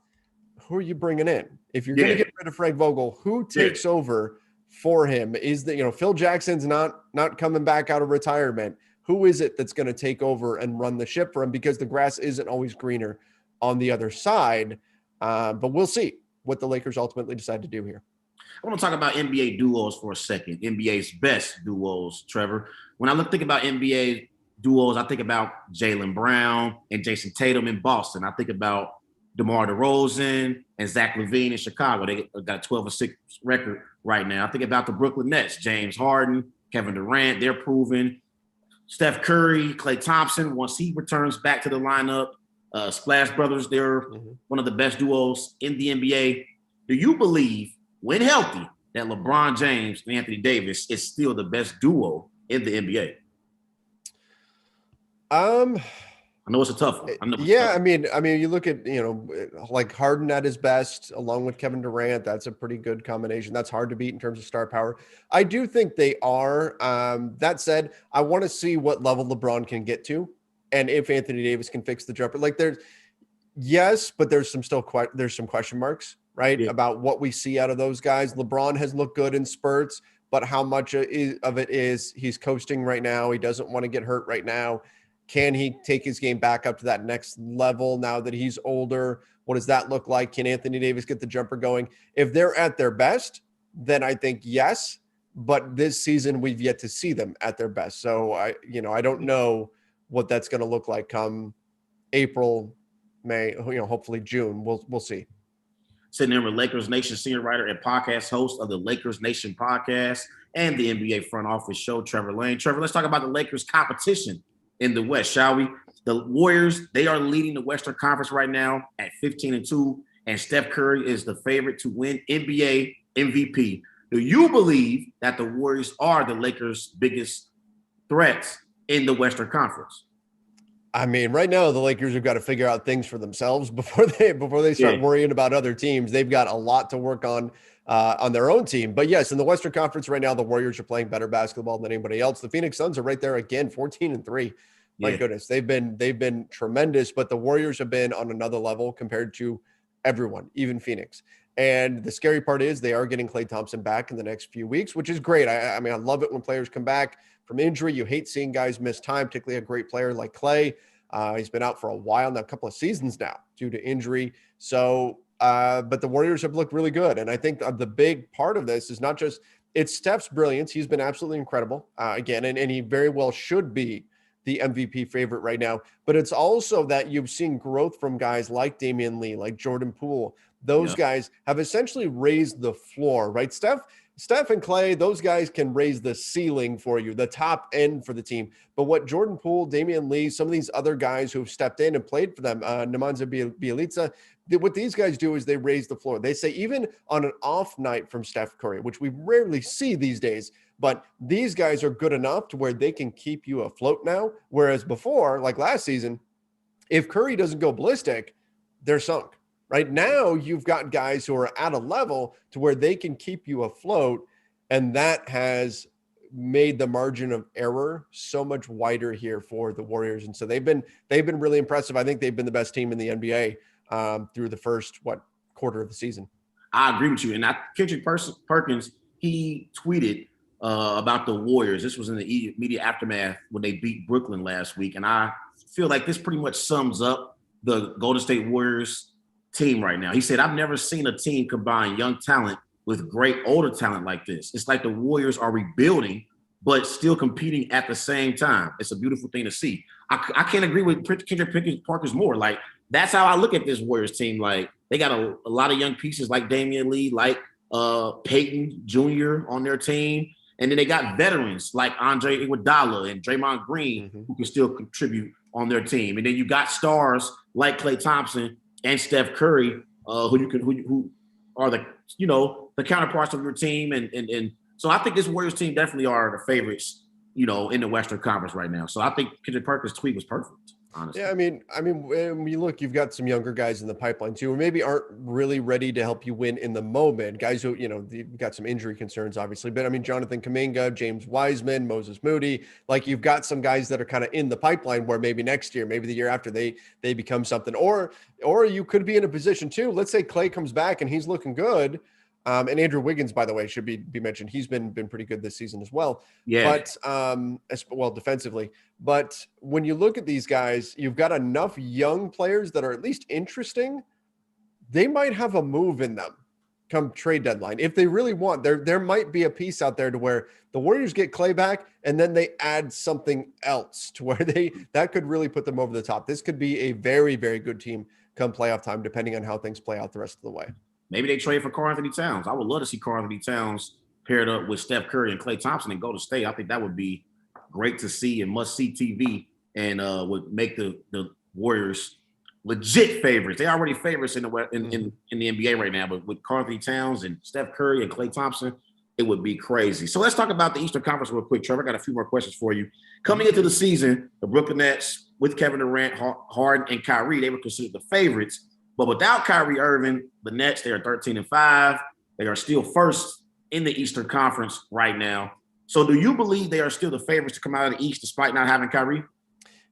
who are you bringing in? If you're going to get rid of Frank Vogel, who takes over for him? Is that, Phil Jackson's not coming back out of retirement. Who is it that's going to take over and run the ship for him? Because the grass isn't always greener on the other side. But we'll see what the Lakers ultimately decide to do here. I want to talk about NBA duos for a second. NBA's best duos, Trevor. When I think about NBA duos, I think about Jaylen Brown and Jason Tatum in Boston. I think about DeMar DeRozan and Zach LaVine in Chicago. They got a 12-6 record right now. I think about the Brooklyn Nets, James Harden, Kevin Durant. They're proven. Steph Curry, Klay Thompson, once he returns back to the lineup. Splash Brothers, they're one of the best duos in the NBA. Do you believe, when healthy, that LeBron James and Anthony Davis is still the best duo in the NBA? I know it's a tough one. I mean, you look at, like Harden at his best, along with Kevin Durant. That's a pretty good combination. That's hard to beat in terms of star power. I do think they are. That said, I want to see what level LeBron can get to, and if Anthony Davis can fix the jumper. Like but there's some question marks, right, about what we see out of those guys. LeBron has looked good in spurts, but how much of it is he's coasting right now? He doesn't want to get hurt right now. Can he take his game back up to that next level now that he's older? What does that look like? Can Anthony Davis get the jumper going? If they're at their best, then I think yes. But this season, we've yet to see them at their best. So I don't know what that's going to look like come April, May, hopefully June. We'll see. Sitting there with Lakers Nation senior writer and podcast host of the Lakers Nation podcast and the NBA front office show, Trevor Lane. Trevor, let's talk about the Lakers competition in the West, shall we? The Warriors, they are leading the Western Conference right now at 15-2, and Steph Curry is the favorite to win NBA MVP. Do you believe that the Warriors are the Lakers' biggest threats in the Western Conference? I mean, right now the Lakers have got to figure out things for themselves before they start worrying about other teams. They've got a lot to work on their own team. But yes, in the Western Conference right now, the Warriors are playing better basketball than anybody else. The Phoenix Suns are right there again, 14-3. My goodness, they've been tremendous, but the Warriors have been on another level compared to everyone, even Phoenix. And the scary part is they are getting Klay Thompson back in the next few weeks, which is great. I mean, I love it when players come back from injury. You hate seeing guys miss time, particularly a great player like Klay. He's been out for a while now, a couple of seasons now due to injury. So, but the Warriors have looked really good. And I think the big part of this is not just it's Steph's brilliance. He's been absolutely incredible again, and he very well should be the MVP favorite right now. But it's also that you've seen growth from guys like Damian Lee, like Jordan Poole. Those guys have essentially raised the floor, right? Steph and Klay, those guys can raise the ceiling for you, the top end for the team. But what Jordan Poole, Damian Lee, some of these other guys who have stepped in and played for them, Nemanja Bjelica, what these guys do is they raise the floor. They say even on an off night from Steph Curry, which we rarely see these days, but these guys are good enough to where they can keep you afloat now. Whereas before, like last season, if Curry doesn't go ballistic, they're sunk. Right now, you've got guys who are at a level to where they can keep you afloat, and that has made the margin of error so much wider here for the Warriors. And so they've been really impressive. I think they've been the best team in the NBA through the first quarter of the season. I agree with you. And Kendrick Perkins, he tweeted about the Warriors. This was in the immediate aftermath when they beat Brooklyn last week. And I feel like this pretty much sums up the Golden State Warriors team right now. He said, I've never seen a team combine young talent with great older talent like this. It's like the Warriors are rebuilding, but still competing at the same time. It's a beautiful thing to see. I can't agree with Kendrick Parker's more. Like, that's how I look at this Warriors team. Like, they got a lot of young pieces like Damian Lee, like Peyton Jr. on their team. And then they got veterans like Andre Iguodala and Draymond Green who can still contribute on their team. And then you got stars like Klay Thompson and Steph Curry, who are the counterparts of your team. And so I think this Warriors team definitely are the favorites, in the Western Conference right now. So I think Kendrick Parker's tweet was perfect, honestly. Yeah, I mean, when you look, you've got some younger guys in the pipeline too, who maybe aren't really ready to help you win in the moment. Guys who, you've got some injury concerns, obviously. But I mean, Jonathan Kuminga, James Wiseman, Moses Moody, like you've got some guys that are kind of in the pipeline where maybe next year, maybe the year after they become something. Or you could be in a position too. Let's say Klay comes back and he's looking good. And Andrew Wiggins, by the way, should be mentioned. He's been pretty good this season as well. Yeah. But defensively. But when you look at these guys, you've got enough young players that are at least interesting. They might have a move in them come trade deadline. If they really want, there might be a piece out there to where the Warriors get Klay back and then they add something else to where that could really put them over the top. This could be a very, very good team come playoff time, depending on how things play out the rest of the way. Maybe they trade for Karl-Anthony Towns. I would love to see Karl-Anthony Towns paired up with Steph Curry and Klay Thompson and go to state. I think that would be great to see and must-see TV and would make the Warriors legit favorites. They're already favorites in the NBA right now, but with Karl-Anthony Towns and Steph Curry and Klay Thompson, it would be crazy. So let's talk about the Eastern Conference real quick. Trevor, I got a few more questions for you. Coming into the season, the Brooklyn Nets with Kevin Durant, Harden, and Kyrie, they were considered the favorites. But without Kyrie Irving, the Nets, they are 13-5. They are still first in the Eastern Conference right now. So do you believe they are still the favorites to come out of the East despite not having Kyrie?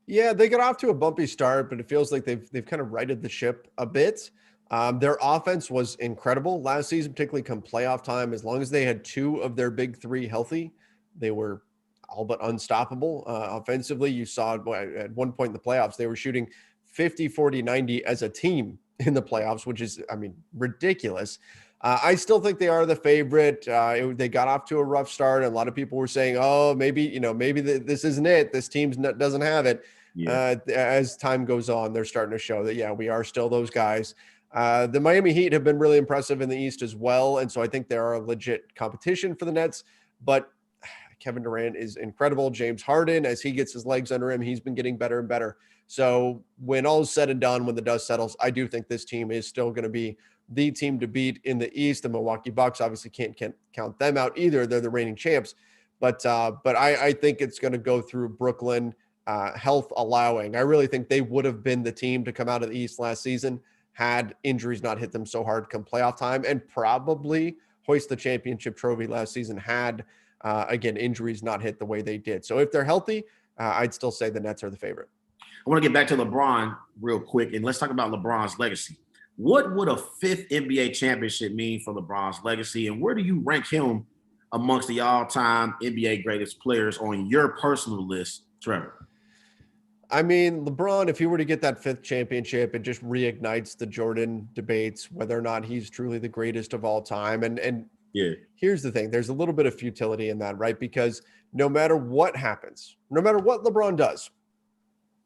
Yeah, they got off to a bumpy start, but it feels like they've kind of righted the ship a bit. Their offense was incredible last season, particularly come playoff time. As long as they had two of their big three healthy, they were all but unstoppable. Offensively, you saw at one point in the playoffs, they were shooting 50, 40, 90 as a team in the playoffs, which is, ridiculous. I still think they are the favorite. They got off to a rough start. And a lot of people were saying, oh, maybe this isn't it. This team doesn't have it. Yeah. As time goes on, they're starting to show that, yeah, we are still those guys. The Miami Heat have been really impressive in the East as well. And so I think they are a legit competition for the Nets, but Kevin Durant is incredible. James Harden, as he gets his legs under him, he's been getting better and better. So when all is said and done, when the dust settles, I do think this team is still going to be the team to beat in the East. The Milwaukee Bucks obviously can't count them out either. They're the reigning champs. But I think it's going to go through Brooklyn, health allowing. I really think they would have been the team to come out of the East last season had injuries not hit them so hard come playoff time, and probably hoist the championship trophy last season had, again, injuries not hit the way they did. So if they're healthy, I'd still say the Nets are the favorite. I want to get back to LeBron real quick, and let's talk about LeBron's legacy. What would a fifth NBA championship mean for LeBron's legacy, and where do you rank him amongst the all-time NBA greatest players on your personal list, Trevor? I mean, LeBron, if he were to get that fifth championship, it just reignites the Jordan debates, whether or not he's truly the greatest of all time. And yeah, here's the thing. There's a little bit of futility in that, right? Because no matter what happens, no matter what LeBron does,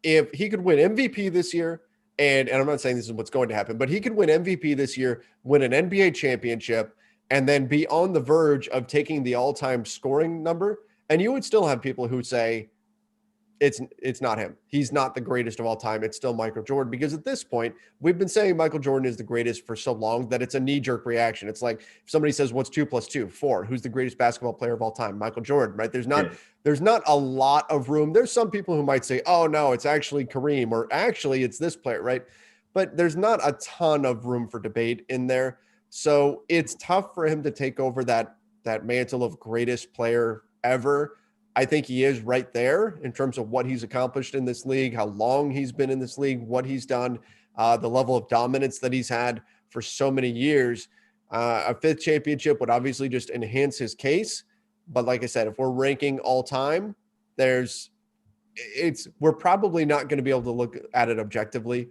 if he could win MVP this year, and I'm not saying this is what's going to happen, but he could win MVP this year, win an NBA championship, and then be on the verge of taking the all-time scoring number, and you would still have people who say, it's not him. He's not the greatest of all time. It's still Michael Jordan, because at this point, we've been saying Michael Jordan is the greatest for so long that it's a knee-jerk reaction. It's like if somebody says, what's 2 + 2? 4. Who's the greatest basketball player of all time? Michael Jordan, right? There's not a lot of room. There's some people who might say, oh, no, it's actually Kareem, or actually it's this player, right? But there's not a ton of room for debate in there. So it's tough for him to take over that mantle of greatest player ever. I think he is right there in terms of what he's accomplished in this league, how long he's been in this league, what he's done, the level of dominance that he's had for so many years. A fifth championship would obviously just enhance his case, But like I said, if we're ranking all time, we're probably not going to be able to look at it objectively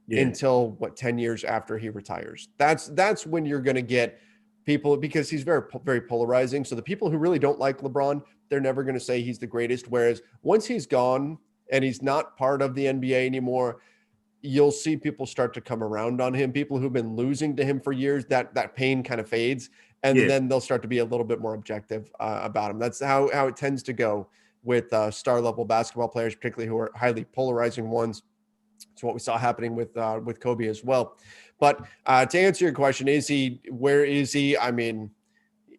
until 10 years after he retires. That's when you're going to get people, because he's very, very polarizing. So the people who really don't like LeBron, they're never going to say he's the greatest. Whereas once he's gone and he's not part of the NBA anymore, you'll see people start to come around on him. People who've been losing to him for years, that pain kind of fades. And then they'll start to be a little bit more objective about him. That's how it tends to go with star level basketball players, particularly who are highly polarizing ones. It's what we saw happening with Kobe as well. But to answer your question, where is he? I mean,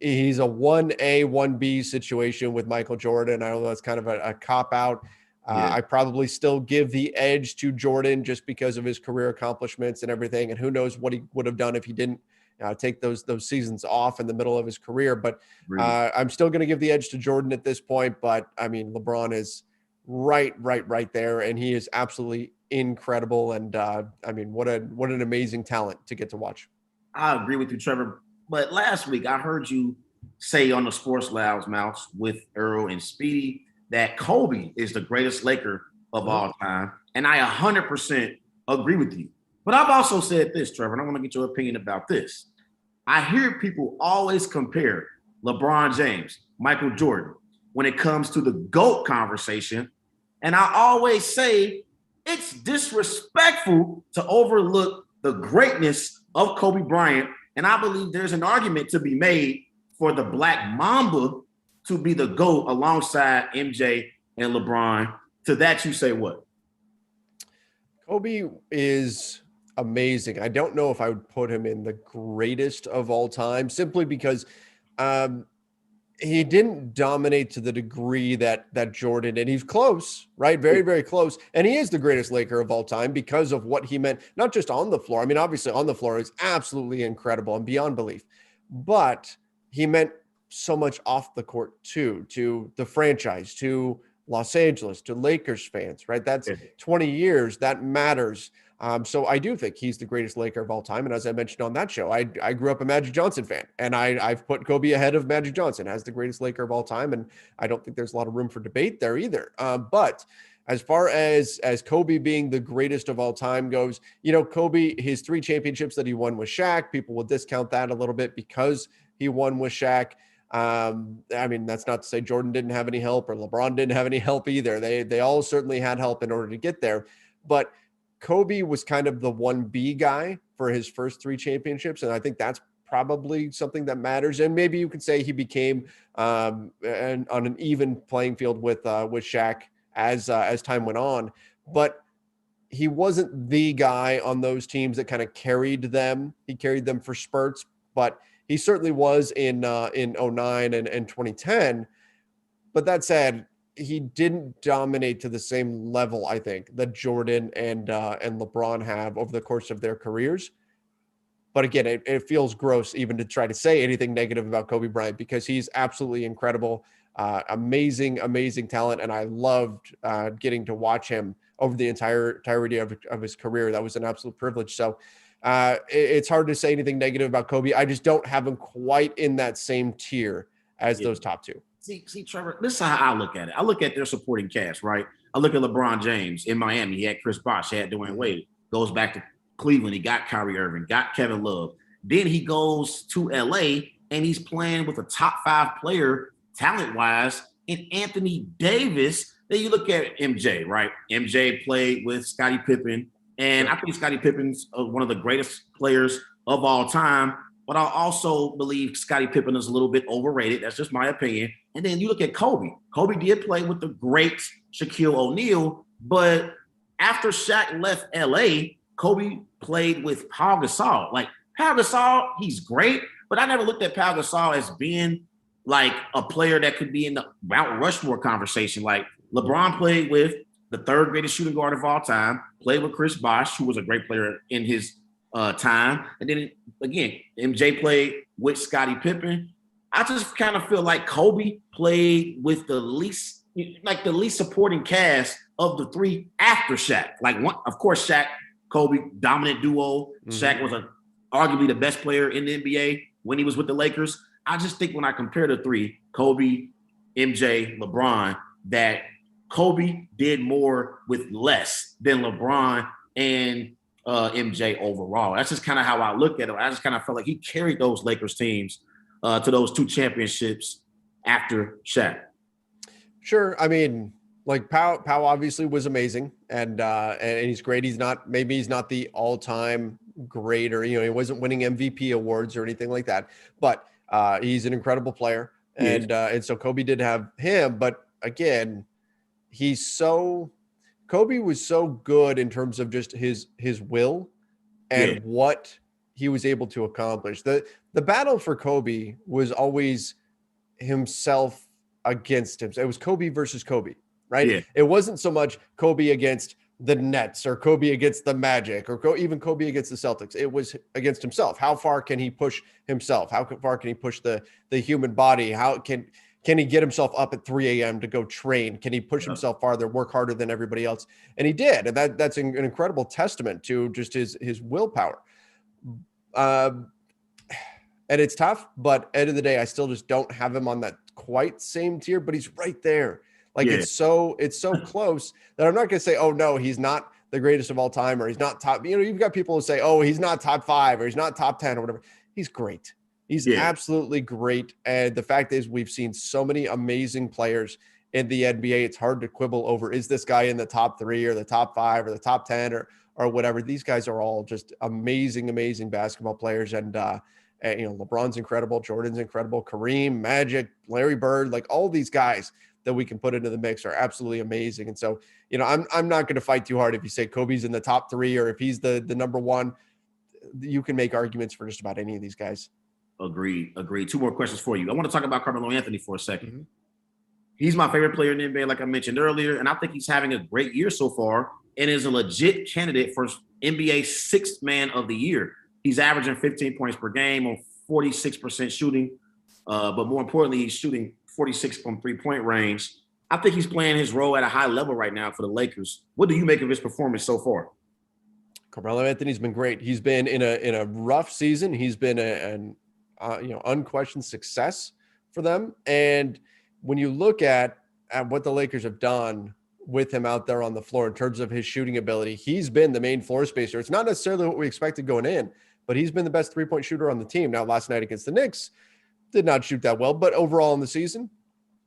he's a 1A, 1B situation with Michael Jordan. I know that's kind of a cop out. I probably still give the edge to Jordan just because of his career accomplishments and everything. And who knows what he would have done if he didn't take those seasons off in the middle of his career. But I'm still going to give the edge to Jordan at this point. But I mean, LeBron is right there, and he is absolutely incredible. And I mean, what an amazing talent to get to watch. I agree with you, Trevor. But last week I heard you say on the Sports Loud's Mouth with Earl and Speedy that Kobe is the greatest Laker of all time. And I 100% agree with you. But I've also said this, Trevor, and I want to get your opinion about this. I hear people always compare LeBron James, Michael Jordan, when it comes to the GOAT conversation. And I always say it's disrespectful to overlook the greatness of Kobe Bryant. And I believe there's an argument to be made for the Black Mamba to be the GOAT alongside MJ and LeBron. To that, you say what? Kobe is amazing. I don't know if I would put him in the greatest of all time, simply because he didn't dominate to the degree that Jordan, and he's close, right? Very, very close. And he is the greatest Laker of all time because of what he meant, not just on the floor. I mean, obviously on the floor is absolutely incredible and beyond belief, but he meant so much off the court too, to the franchise, to Los Angeles, to Lakers fans, right? That's 20 years. That matters. So I do think he's the greatest Laker of all time. And as I mentioned on that show, I grew up a Magic Johnson fan, and I've put Kobe ahead of Magic Johnson as the greatest Laker of all time. And I don't think there's a lot of room for debate there either. But as far as Kobe being the greatest of all time goes, Kobe, his 3 championships that he won with Shaq, people will discount that a little bit because he won with Shaq. I mean, that's not to say Jordan didn't have any help or LeBron didn't have any help either. They all certainly had help in order to get there. But Kobe was kind of the 1B guy for his first 3 championships. And I think that's probably something that matters. And maybe you could say he became on an even playing field with Shaq as time went on. But he wasn't the guy on those teams that kind of carried them. He carried them for spurts, but he certainly was in 09 and 2010. But that said, he didn't dominate to the same level, I think, that Jordan and LeBron have over the course of their careers. But again, it feels gross even to try to say anything negative about Kobe Bryant, because he's absolutely incredible, amazing talent. And I loved getting to watch him over the entirety of his career. That was an absolute privilege. So it's hard to say anything negative about Kobe. I just don't have him quite in that same tier as those top 2. See, Trevor, this is how I look at it. I look at their supporting cast, right? I look at LeBron James in Miami. He had Chris Bosh, he had Dwayne Wade. Goes back to Cleveland. He got Kyrie Irving, got Kevin Love. Then he goes to LA and he's playing with a top 5 player talent-wise in Anthony Davis. Then you look at MJ, right? MJ played with Scottie Pippen. And I think Scottie Pippen's one of the greatest players of all time. But I also believe Scottie Pippen is a little bit overrated. That's just my opinion. And then you look at Kobe. Kobe did play with the great Shaquille O'Neal, but after Shaq left LA, Kobe played with Pau Gasol. Like, Pau Gasol, he's great, but I never looked at Pau Gasol as being like a player that could be in the Mount Rushmore conversation. Like, LeBron played with the 3rd greatest shooting guard of all time, played with Chris Bosh, who was a great player in his time. And then again, MJ played with Scottie Pippen. I just kind of feel like Kobe played with the least supporting cast of the 3 after Shaq. Like, one, of course, Shaq, Kobe, dominant duo. Mm-hmm. Shaq was arguably the best player in the NBA when he was with the Lakers. I just think when I compare the three, Kobe, MJ, LeBron, that Kobe did more with less than LeBron and MJ overall. That's just kind of how I look at it. I just kind of felt like he carried those Lakers teams to those 2 championships after Shaq. Sure. I mean, like Powell obviously was amazing, and he's great. He's not the all-time great, or he wasn't winning MVP awards or anything like that, but he's an incredible player, and so Kobe did have him. But again, Kobe was so good in terms of just his will and what he was able to accomplish. The battle for Kobe was always himself against him. It was Kobe versus Kobe, right? Yeah. It wasn't so much Kobe against the Nets or Kobe against the Magic or even Kobe against the Celtics. It was against himself. How far can he push himself? How far can he push the human body? How can he get himself up at 3 a.m. to go train? Can he push himself farther, work harder than everybody else? And he did. And that's an incredible testament to just his willpower. And it's tough, but end of the day, I still just don't have him on that quite same tier, but he's right there. Like it's so close that I'm not going to say, oh no, he's not the greatest of all time, or he's not top. You've got people who say, oh, he's not top 5 or he's not top 10 or whatever. He's great. He's absolutely great. And the fact is, we've seen so many amazing players in the NBA. It's hard to quibble over, is this guy in the top 3 or the top 5 or the top 10 or whatever. These guys are all just amazing, amazing basketball players. And LeBron's incredible, Jordan's incredible, Kareem, Magic, Larry Bird, like all these guys that we can put into the mix are absolutely amazing. And so, I'm not going to fight too hard if you say Kobe's in the top 3 or if he's the number 1. You can make arguments for just about any of these guys. Agreed. 2 more questions for you. I want to talk about Carmelo Anthony for a second. Mm-hmm. He's my favorite player in the NBA, like I mentioned earlier, and I think he's having a great year so far and is a legit candidate for NBA 6th man of the year. He's averaging 15 points per game on 46% shooting, but more importantly, he's shooting 46 from 3-point range. I think he's playing his role at a high level right now for the Lakers. What do you make of his performance so far? Carmelo Anthony's been great. He's been in a rough season. He's been an unquestioned success for them. And when you look at what the Lakers have done with him out there on the floor in terms of his shooting ability, he's been the main floor spacer. It's not necessarily what we expected going in, but he's been the best 3-point shooter on the team. Now, last night against the Knicks, did not shoot that well, but overall in the season,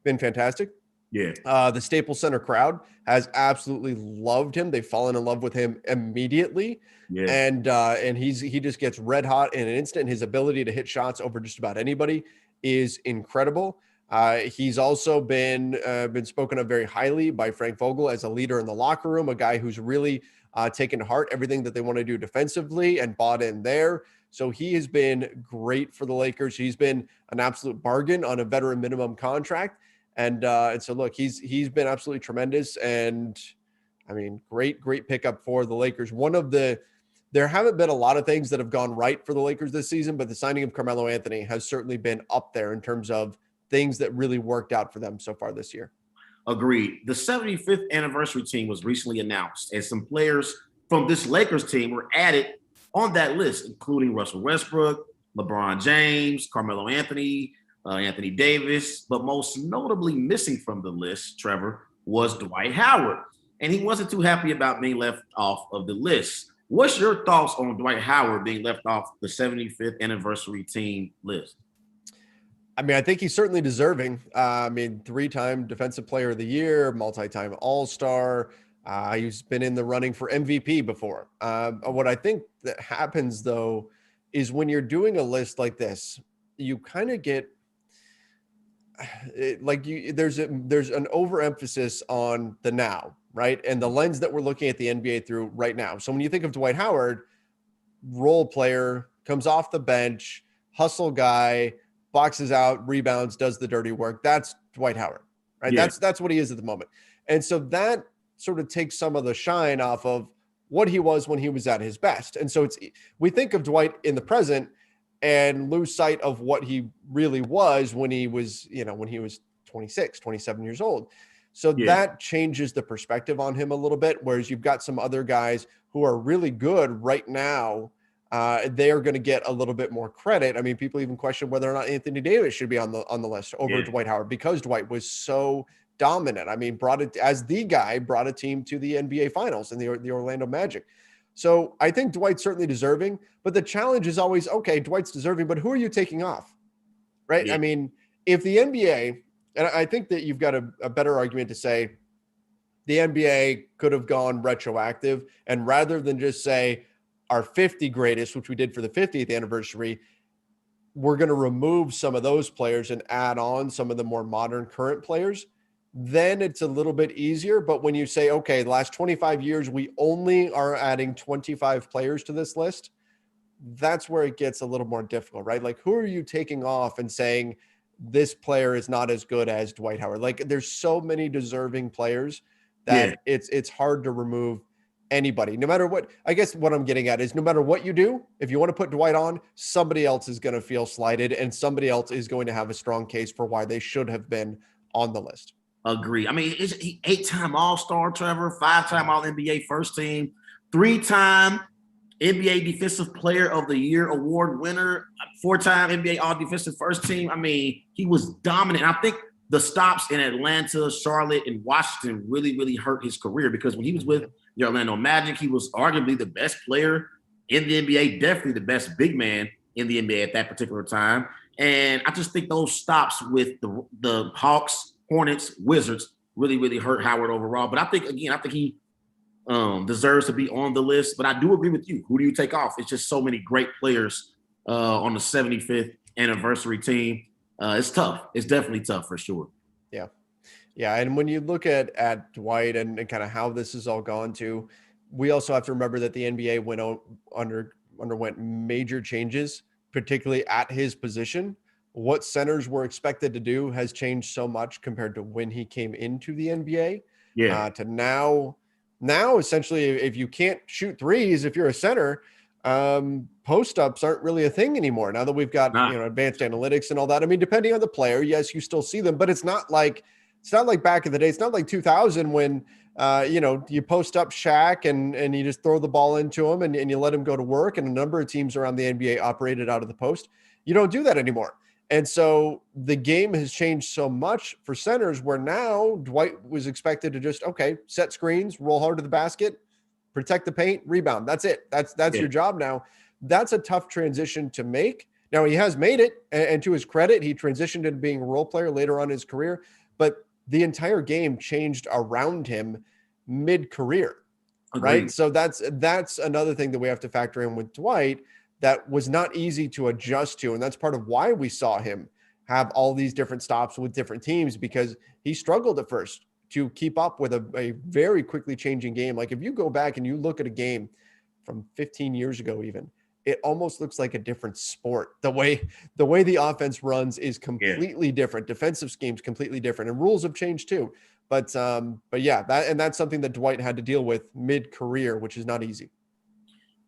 been fantastic. Yeah. The Staples Center crowd has absolutely loved him. They've fallen in love with him immediately. Yeah. And he just gets red hot in an instant. His ability to hit shots over just about anybody is incredible. He's also been spoken of very highly by Frank Vogel as a leader in the locker room, a guy who's really taken to heart everything that they want to do defensively and bought in there. So he has been great for the Lakers. He's been an absolute bargain on a veteran minimum contract. And so look, he's been absolutely tremendous. And I mean, great pickup for the Lakers. There haven't been a lot of things that have gone right for the Lakers this season, but the signing of Carmelo Anthony has certainly been up there in terms of things that really worked out for them so far this year. Agreed. The 75th anniversary team was recently announced, and some players from this Lakers team were added on that list, including Russell Westbrook, LeBron James, Carmelo Anthony, Anthony Davis, but most notably missing from the list, Trevor, was Dwight Howard. And he wasn't too happy about being left off of the list. What's your thoughts on Dwight Howard being left off the 75th anniversary team list? I mean, I think he's certainly deserving. 3-time Defensive Player of the Year, multi-time All-Star. He's been in the running for MVP before. What I think that happens, though, is when you're doing a list like this, you kind of get there's an overemphasis on the now, right? And the lens that we're looking at the NBA through right now. So when you think of Dwight Howard, role player, comes off the bench, hustle guy, boxes out, rebounds, does the dirty work. That's Dwight Howard, right? Yeah. That's what he is at the moment. And so that sort of takes some of the shine off of what he was when he was at his best. And so we think of Dwight in the present and lose sight of what he really was when he was 26, 27 years old. So that changes the perspective on him a little bit. Whereas you've got some other guys who are really good right now they are going to get a little bit more credit. I mean, people even question whether or not Anthony Davis should be on the list over Dwight Howard, because Dwight was so dominant. I mean, brought a team to the NBA Finals in the Orlando Magic. So I think Dwight's certainly deserving, but the challenge is always, okay, Dwight's deserving, but who are you taking off? Right? Yeah. I mean, if the NBA, and I think that you've got a better argument to say the NBA could have gone retroactive, and rather than just say our 50 greatest, which we did for the 50th anniversary, we're going to remove some of those players and add on some of the more modern current players, then it's a little bit easier. But when you say, okay, the last 25 years, we only are adding 25 players to this list, that's where it gets a little more difficult, right? Like, who are you taking off and saying this player is not as good as Dwight Howard? Like, there's so many deserving players that it's hard to remove anybody, no matter what. I guess what I'm getting at is, no matter what you do, if you want to put Dwight on, somebody else is going to feel slighted, and somebody else is going to have a strong case for why they should have been on the list. Agree. I mean, is he 8-time All-Star, Trevor, 5-time All-NBA first team, 3-time NBA Defensive Player of the Year award winner, 4-time NBA All-Defensive First Team. I mean, he was dominant. I think the stops in Atlanta, Charlotte, and Washington really, really hurt his career, because when he was with the Orlando Magic, he was arguably the best player in the NBA, definitely the best big man in the NBA at that particular time. And I just think those stops with the Hawks, Hornets, Wizards really, really hurt Howard overall. But I think he deserves to be on the list. But I do agree with you. Who do you take off? It's just so many great players on the 75th anniversary team. It's tough. It's definitely tough for sure. Yeah. Yeah. And when you look at Dwight and kind of how this has all gone to, we also have to remember that the NBA underwent major changes, particularly at his position. What centers were expected to do has changed so much compared to when he came into the NBA. To now essentially, if you can't shoot threes, if you're a center, post-ups aren't really a thing anymore. Now that we've got advanced analytics and all that. I mean, depending on the player, yes, you still see them, but it's not like back in the day. It's not like 2000 when you post up Shaq and you just throw the ball into him and you let him go to work. And a number of teams around the NBA operated out of the post. You don't do that anymore. And so the game has changed so much for centers, where now Dwight was expected to just, set screens, roll hard to the basket, protect the paint, rebound. That's it. That's your job now. That's a tough transition to make. Now, he has made it, and to his credit, he transitioned into being a role player later on in his career, but the entire game changed around him mid-career, right? So that's another thing that we have to factor in with Dwight that was not easy to adjust to. And that's part of why we saw him have all these different stops with different teams, because he struggled at first to keep up with a very quickly changing game. Like, if you go back and you look at a game from 15 years ago, even, it almost looks like a different sport. The way the offense runs is completely different. Defensive schemes completely different, and rules have changed too. But yeah, that's something that Dwight had to deal with mid-career, which is not easy.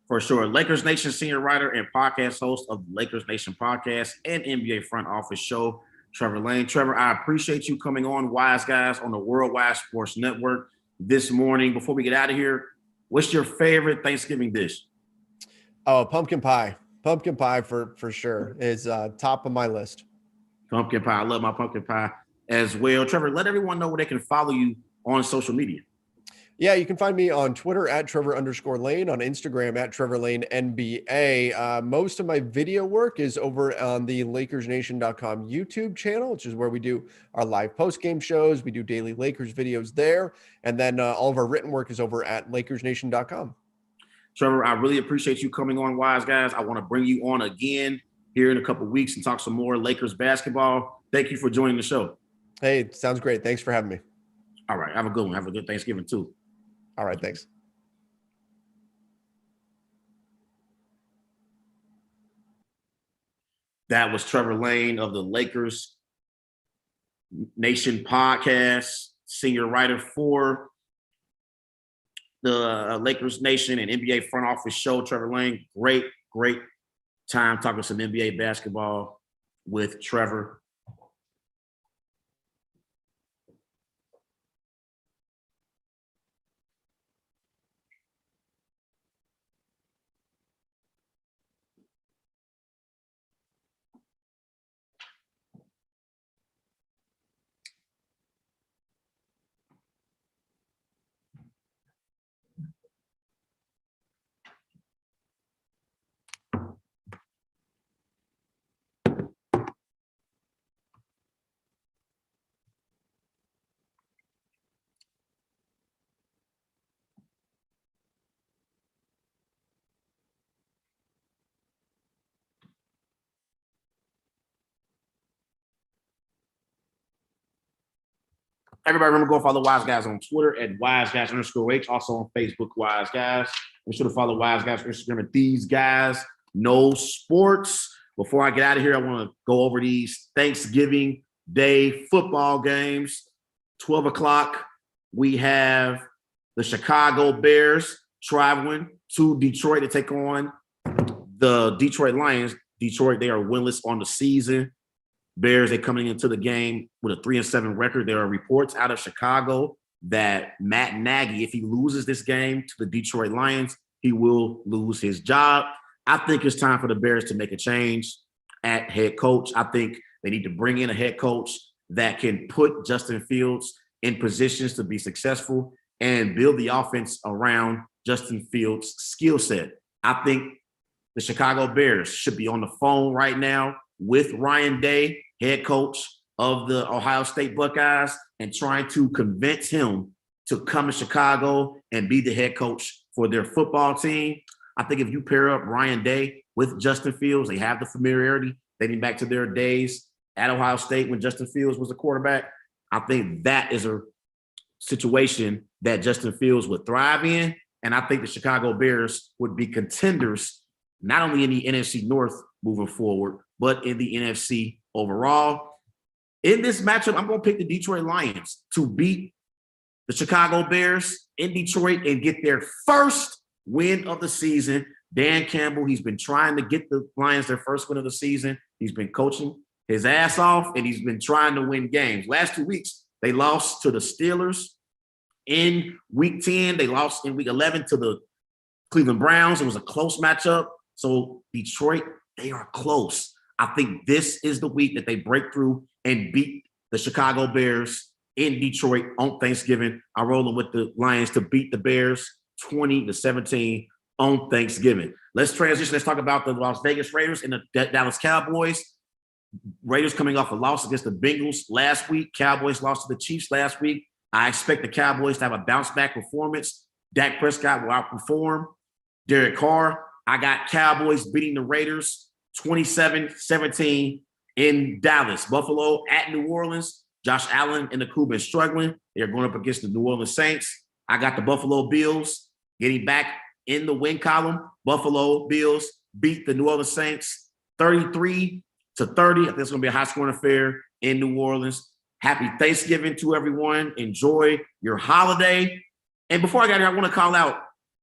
For sure. Lakers Nation senior writer and podcast host of the Lakers Nation podcast and NBA front office show, Trevor Lane. Trevor, I appreciate you coming on Wise Guys on the Worldwide Sports Network this morning. Before we get out of here, what's your favorite Thanksgiving dish? Oh, pumpkin pie. Pumpkin pie for sure is top of my list. Pumpkin pie. I love my pumpkin pie as well. Trevor, let everyone know where they can follow you on social media. Yeah, you can find me on Twitter at Trevor_Lane, on Instagram at Trevor Lane NBA. Most of my video work is over on the LakersNation.com YouTube channel, which is where we do our live post-game shows. We do daily Lakers videos there. And then all of our written work is over at LakersNation.com. Trevor, I really appreciate you coming on Wise Guys. I want to bring you on again here in a couple of weeks and talk some more Lakers basketball. Thank you for joining the show. Hey, sounds great. Thanks for having me. All right. Have a good one. Have a good Thanksgiving too. All right. Thanks. That was Trevor Lane of the Lakers Nation podcast, senior writer for the Lakers Nation and NBA front office show. Trevor Lane, great time talking some NBA basketball with Trevor. Everybody remember, go follow Wise Guys on Twitter at WiseGuys_H. Also on Facebook, Wise Guys. Be sure to follow Wise Guys on Instagram at These Guys Know Sports. Before I get out of here, I want to go over these Thanksgiving Day football games. 12 o'clock, we have the Chicago Bears traveling to Detroit to take on the Detroit Lions. Detroit, they are winless on the season. Bears, they're coming into the game with a 3-7 record. There are reports out of Chicago that Matt Nagy, if he loses this game to the Detroit Lions, he will lose his job. I think it's time for the Bears to make a change at head coach. I think they need to bring in a head coach that can put Justin Fields in positions to be successful and build the offense around Justin Fields' skill set. I think the Chicago Bears should be on the phone right now with Ryan Day, head coach of the Ohio State Buckeyes, and trying to convince him to come to Chicago and be the head coach for their football team. I think if you pair up Ryan Day with Justin Fields, they have the familiarity dating back to their days at Ohio State when Justin Fields was a quarterback. I think that is a situation that Justin Fields would thrive in. And I think the Chicago Bears would be contenders, not only in the NFC North moving forward, but in the NFC overall. In this matchup, I'm going to pick the Detroit Lions to beat the Chicago Bears in Detroit and get their first win of the season. Dan Campbell, he's been trying to get the Lions their first win of the season. He's been coaching his ass off, and he's been trying to win games. Last 2 weeks, they lost to the Steelers in Week 10. They lost in Week 11 to the Cleveland Browns. It was a close matchup. So Detroit, they are close. I think this is the week that they break through and beat the Chicago Bears in Detroit on Thanksgiving. I'm rolling with the Lions to beat the Bears 20-17 on Thanksgiving. Let's transition. Let's talk about the Las Vegas Raiders and the Dallas Cowboys. Raiders coming off a loss against the Bengals last week. Cowboys lost to the Chiefs last week. I expect the Cowboys to have a bounce-back performance. Dak Prescott will outperform Derek Carr. I got Cowboys beating the Raiders 27-17 in Dallas. Buffalo at New Orleans. Josh Allen and the crew been struggling. They're going up against the New Orleans Saints. I got the Buffalo Bills getting back in the win column. Buffalo Bills beat the New Orleans Saints 33-30. I think it's going to be a high-scoring affair in New Orleans. Happy Thanksgiving to everyone. Enjoy your holiday. And before I get here, I want to call out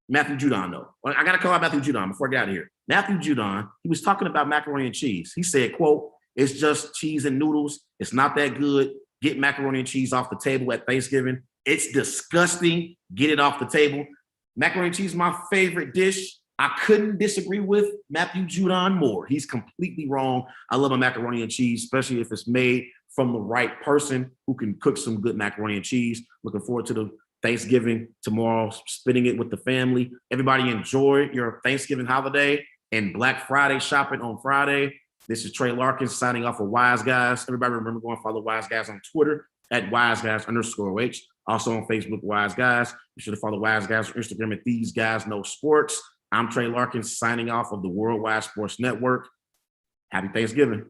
Matthew Judon, though. I got to call out Matthew Judon before I get out of here. Matthew Judon, he was talking about macaroni and cheese. He said, quote, "It's just cheese and noodles. It's not that good. Get macaroni and cheese off the table at Thanksgiving. It's disgusting. Get it off the table." Macaroni and cheese is my favorite dish. I couldn't disagree with Matthew Judon more. He's completely wrong. I love a macaroni and cheese, especially if it's made from the right person who can cook some good macaroni and cheese. Looking forward to the Thanksgiving tomorrow, spending it with the family. Everybody enjoy your Thanksgiving holiday and Black Friday shopping on Friday. This is Trey Larkin signing off for Wise Guys. Everybody remember, go and follow Wise Guys on Twitter at WiseGuys_H. Also on Facebook, Wise Guys. Be sure to follow Wise Guys on Instagram at These Guys Know Sports. I'm Trey Larkin signing off of the Worldwide Sports Network. Happy Thanksgiving.